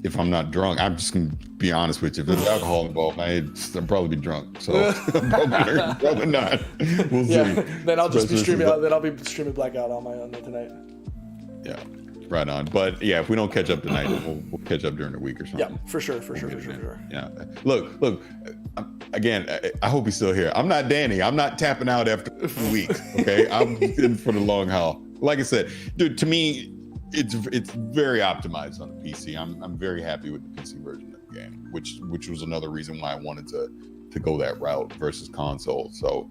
If I'm not drunk, I'm just gonna be honest with you. If there's alcohol involved, I'll probably be drunk. So probably not. We'll see. Then I'll just be streaming. Then I'll be streaming Blackout on my own tonight. Yeah. Right on. But yeah, if we don't catch up tonight, we'll catch up during the week or something. Yeah, for sure. Yeah. Look. Again, I hope he's still here. I'm not Danny. I'm not tapping out after a week. Okay, I'm in for the long haul. Like I said, dude, to me, it's very optimized on the PC. I'm very happy with the PC version of the game, which was another reason why I wanted to go that route versus console. So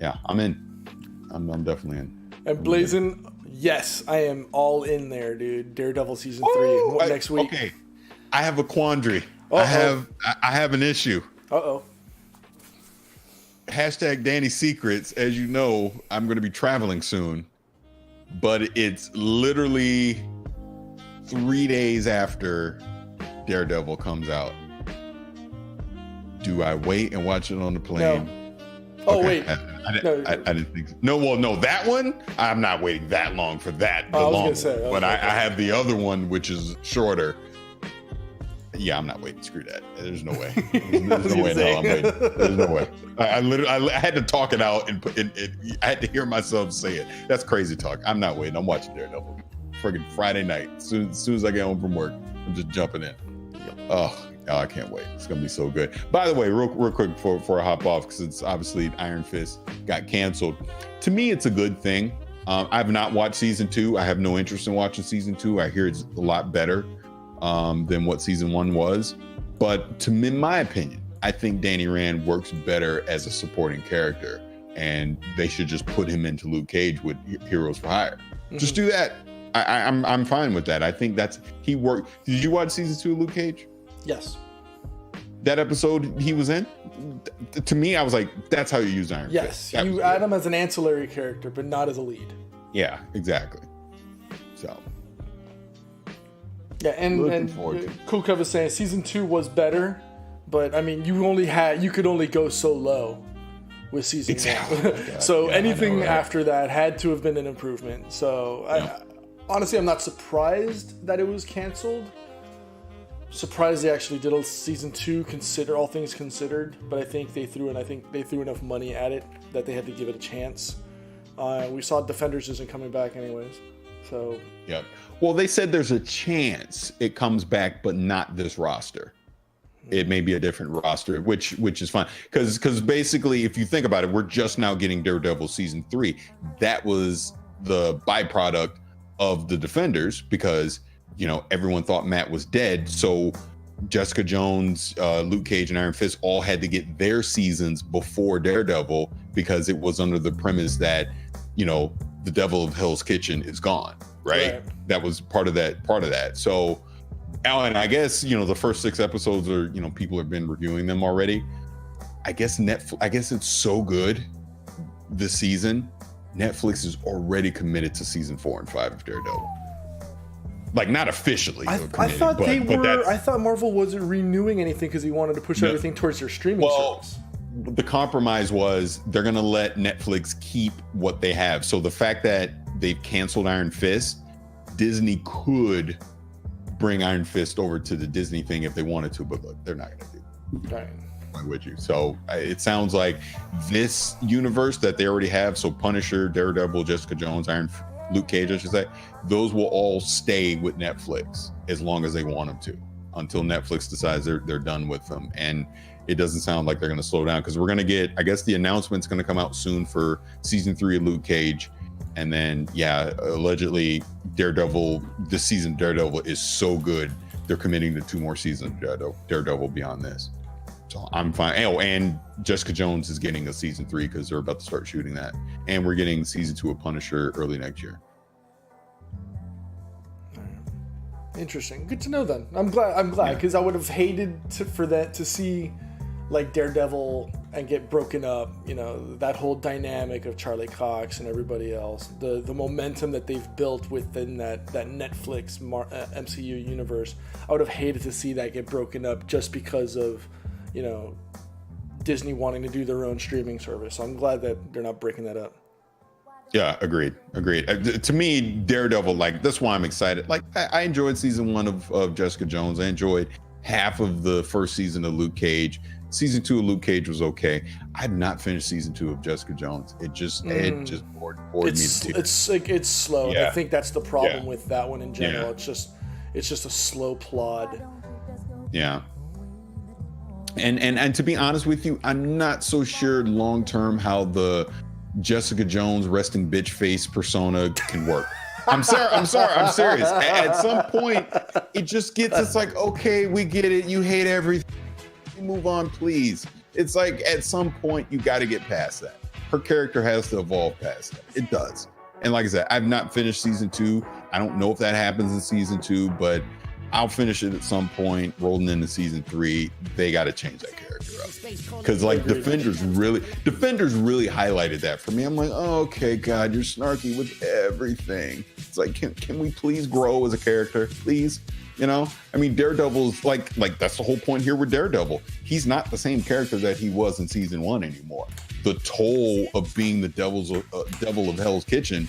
yeah, I'm in. I'm definitely in. And Blazing. Yes, I am all in there, dude. Daredevil season 3 next week. Okay, I have a quandary. Uh-oh. I have an issue. Hashtag Danny Secrets. As you know, I'm going to be traveling soon, but it's literally 3 days after Daredevil comes out. Do I wait and watch it on the plane? Oh, Okay. wait. I didn't think so. No, well, no, that one, I'm not waiting that long for that. The I was long gonna say, one. But I have the other one, which is shorter. Yeah, I'm not waiting. Screw that. There's no way. There's no way in hell I'm waiting. There's no way. I literally had to talk it out and I had to hear myself say it. That's crazy talk. I'm not waiting. I'm watching Daredevil. Friggin' Friday night. As soon as I get home from work, I'm just jumping in. Oh, I can't wait. It's gonna be so good. By the way, real quick before I hop off, because it's obviously Iron Fist got canceled. To me, it's a good thing. I've not watched season 2. I have no interest in watching season 2. I hear it's a lot better than what season 1 was. But in my opinion, I think Danny Rand works better as a supporting character, and they should just put him into Luke Cage with Heroes for Hire. Mm-hmm. Just do that. I'm fine with that. I think he worked. Did you watch season 2 of Luke Cage? Yes. That episode he was in, to me, I was like, that's how you use Iron Fist. Yes, you add him as an ancillary character, but not as a lead. Yeah, exactly. So. Yeah, and Cool Kev was saying season 2 was better, but I mean, you could only go so low with season 1. So anything after that had to have been an improvement. So honestly, I'm not surprised that it was canceled. Surprised they actually did a season 2, consider all things considered, but I think they threw enough money at it that they had to give it a chance. We saw Defenders isn't coming back anyways, so. Yep. Well, they said there's a chance it comes back, but not this roster. It may be a different roster, which is fine. Because basically, if you think about it, we're just now getting Daredevil season 3. That was the byproduct of the Defenders, because everyone thought Matt was dead. So Jessica Jones, Luke Cage, and Iron Fist all had to get their seasons before Daredevil, because it was under the premise that, the Devil of Hell's Kitchen is gone, right? That was part of that. So, and I guess, the first 6 episodes are, people have been reviewing them already. I guess it's so good this season. Netflix is already committed to season 4 and 5 of Daredevil. Like, not officially. I thought Marvel wasn't renewing anything because he wanted to push everything towards their streaming service. The compromise was they're going to let Netflix keep what they have. So the fact that they've canceled Iron Fist, Disney could bring Iron Fist over to the Disney thing if they wanted to, but look, they're not going to do that. Why would you? So it sounds like this universe that they already have, so Punisher, Daredevil, Jessica Jones, Luke Cage, I should say, those will all stay with Netflix as long as they want them to, until Netflix decides they're done with them. And it doesn't sound like they're going to slow down, because we're going to get, I guess the announcement's going to come out soon for season 3 of Luke Cage. And then, allegedly this season Daredevil is so good, they're committing to 2 more seasons of Daredevil beyond this. So I'm fine. Oh, and Jessica Jones is getting a season 3 because they're about to start shooting that. And we're getting season 2 of Punisher early next year. Interesting. Good to know then. I'm glad because I would have hated to see like Daredevil and get broken up, that whole dynamic of Charlie Cox and everybody else, the momentum that they've built within that Netflix MCU universe. I would have hated to see that get broken up just because of, Disney wanting to do their own streaming service. So I'm glad that they're not breaking that up. Yeah, agreed. To me, Daredevil, that's why I'm excited. I enjoyed season 1 of Jessica Jones. I enjoyed half of the first season of Luke Cage. Season 2 of Luke Cage was okay. I had not finished season 2 of Jessica Jones. It just bored me to tears. It's slow. Yeah. And I think that's the problem with that one in general. Yeah. It's just a slow plod. Yeah. And to be honest with you, I'm not so sure long term how the Jessica Jones resting bitch face persona can work. I'm sorry. I'm serious. At some point, it just gets. It's like, okay, we get it. You hate everything. Move on, please. It's like at some point you got to get past that. Her character has to evolve past that. It does. And like I said, I've not finished season 2. I don't know if that happens in season 2, but I'll finish it at some point. Rolling into season 3, they got to change that character up, because Defenders really highlighted that for me. I'm like, oh, okay, God, you're snarky with everything. It's like, can we please grow as a character, please? Daredevil's like that's the whole point here with Daredevil. He's not the same character that he was in season 1 anymore. the toll of being the devil of Hell's Kitchen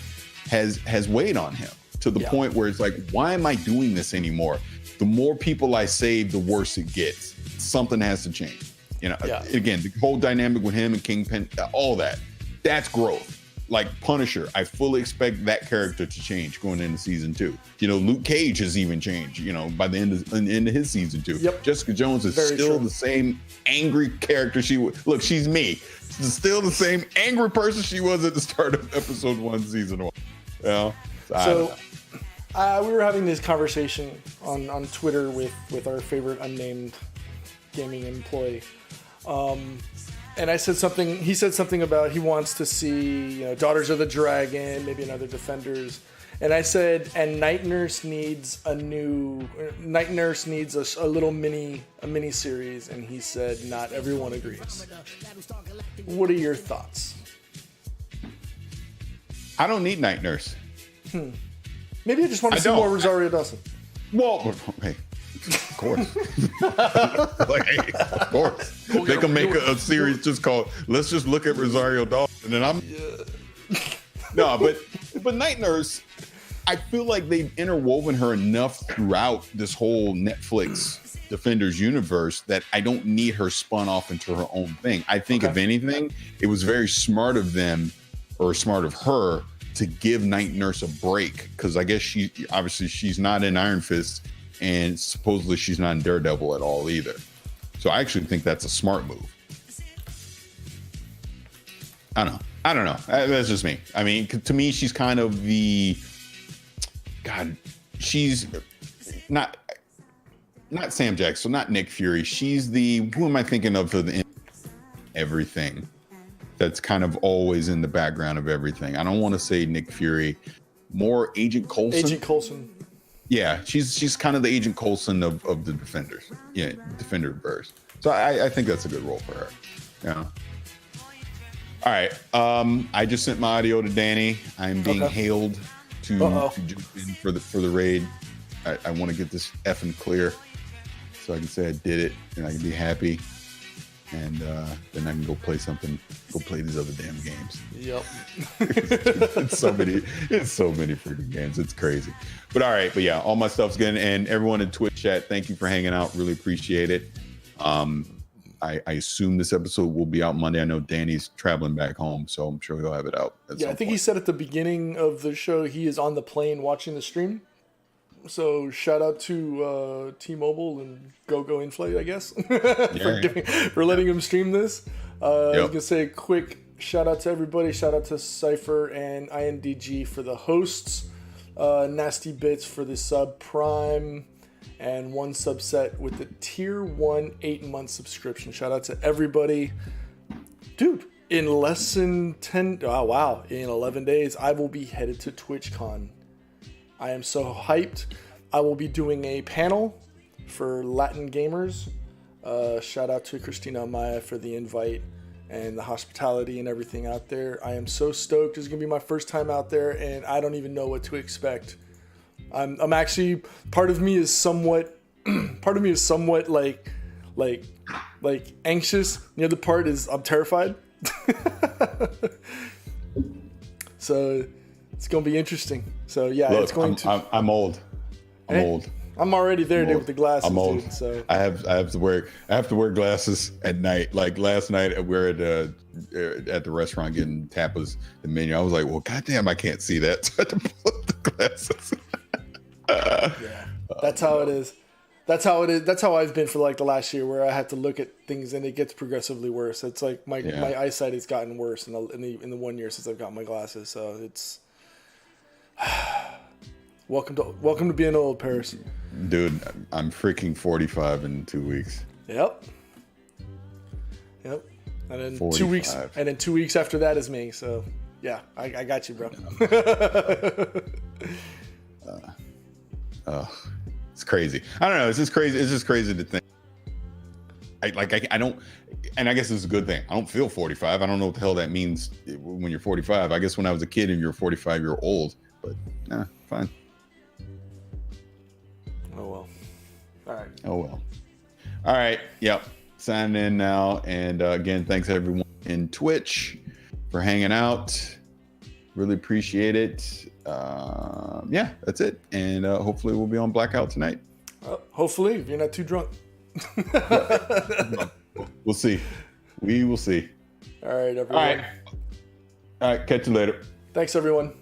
has weighed on him to the point where it's like, why am I doing this anymore? The more people I save, the worse it gets. Something has to change. Again, the whole dynamic with him and Kingpin, all that's growth. Like Punisher, I fully expect that character to change going into season 2. Luke Cage has even changed, by the end of his season 2. Yep. Jessica Jones is still the same angry character look, she's me. She's still the same angry person she was at the start of episode 1, season 1. So we were having this conversation on Twitter with our favorite unnamed gaming employee. And he said something about he wants to see, Daughters of the Dragon, maybe another Defenders. And I said, and Night Nurse needs a little mini series. And he said, not everyone agrees. What are your thoughts? I don't need Night Nurse. Maybe I just want to see more Rosario Dawson. Well, hey. Of course. Of course. They can make a series just called Let's Just Look at Rosario Dawson. And but Night Nurse, I feel like they've interwoven her enough throughout this whole Netflix Defenders universe that I don't need her spun off into her own thing. I think if anything, it was very smart of them, or smart of her, to give Night Nurse a break, because I guess she's not in Iron Fist. And supposedly she's not in Daredevil at all either. So I actually think that's a smart move. I don't know. That's just me. I mean, to me, she's kind of she's not Sam Jackson, not Nick Fury. She's who am I thinking of for the everything? That's kind of always in the background of everything. I don't want to say Nick Fury, more Agent Coulson. Yeah, she's kind of the Agent Coulson of the Defenders. Yeah, Defenderverse. So I think that's a good role for her. Yeah. All right. I just sent my audio to Danny. I'm being hailed to jump in for the raid. I want to get this effing clear so I can say I did it and I can be happy. And then I can go play these other damn games. Yep. it's so many freaking games. It's crazy. But all right, all my stuff's good. And everyone in Twitch chat, thank you for hanging out. Really appreciate it. I assume this episode will be out Monday. I know Danny's traveling back home, so I'm sure he'll have it out. I think he said at the beginning of the show he is on the plane watching the stream. So shout out to T-Mobile and Go Inflate, I guess, for letting him stream this. I was gonna say a quick shout out to everybody. Shout out to Cypher and INDG for the hosts. Nasty Bits for the sub prime, and one subset with the tier 1 8-month subscription. Shout out to everybody, dude. In less than 11 days, I will be headed to TwitchCon. I am so hyped. I will be doing a panel for Latin gamers. Shout out to Christina Amaya for the invite and the hospitality and everything out there. I am so stoked. This is going to be my first time out there, and I don't even know what to expect. I'm actually, part of me is somewhat like anxious. The other part is I'm terrified. So it's going to be interesting. So yeah, look, it's going to. I'm old. I'm old. I'm already there, dude, with the glasses. I'm old. Dude, so I have to wear glasses at night. Like last night, we were at the restaurant getting tapas, the menu. I was like, well, goddamn, I can't see that. So I had to pull up the glasses. Yeah, that's how it is. That's how it is. That's how I've been for like the last year, where I had to look at things and it gets progressively worse. It's like my eyesight has gotten worse in the 1 year since I've got my glasses. So it's welcome to being old, Paris. Dude, I'm freaking 45 in 2 weeks. Yep. And then 45. 2 weeks, and then 2 weeks after that is me. So yeah, I got you, bro. It's crazy. I don't know. It's just crazy. It's just crazy to think. I don't, and I guess it's a good thing. I don't feel 45. I don't know what the hell that means when you're 45. I guess when I was a kid and you're 45, you're old. But fine. Oh well. All right. Oh well. All right. Yep. Signing in now. And again, thanks everyone in Twitch, for hanging out. Really appreciate it. Yeah, that's it. And hopefully we'll be on Blackout tonight. Hopefully, if you're not too drunk. We'll see. We will see. All right, everyone. All right. Catch you later. Thanks, everyone.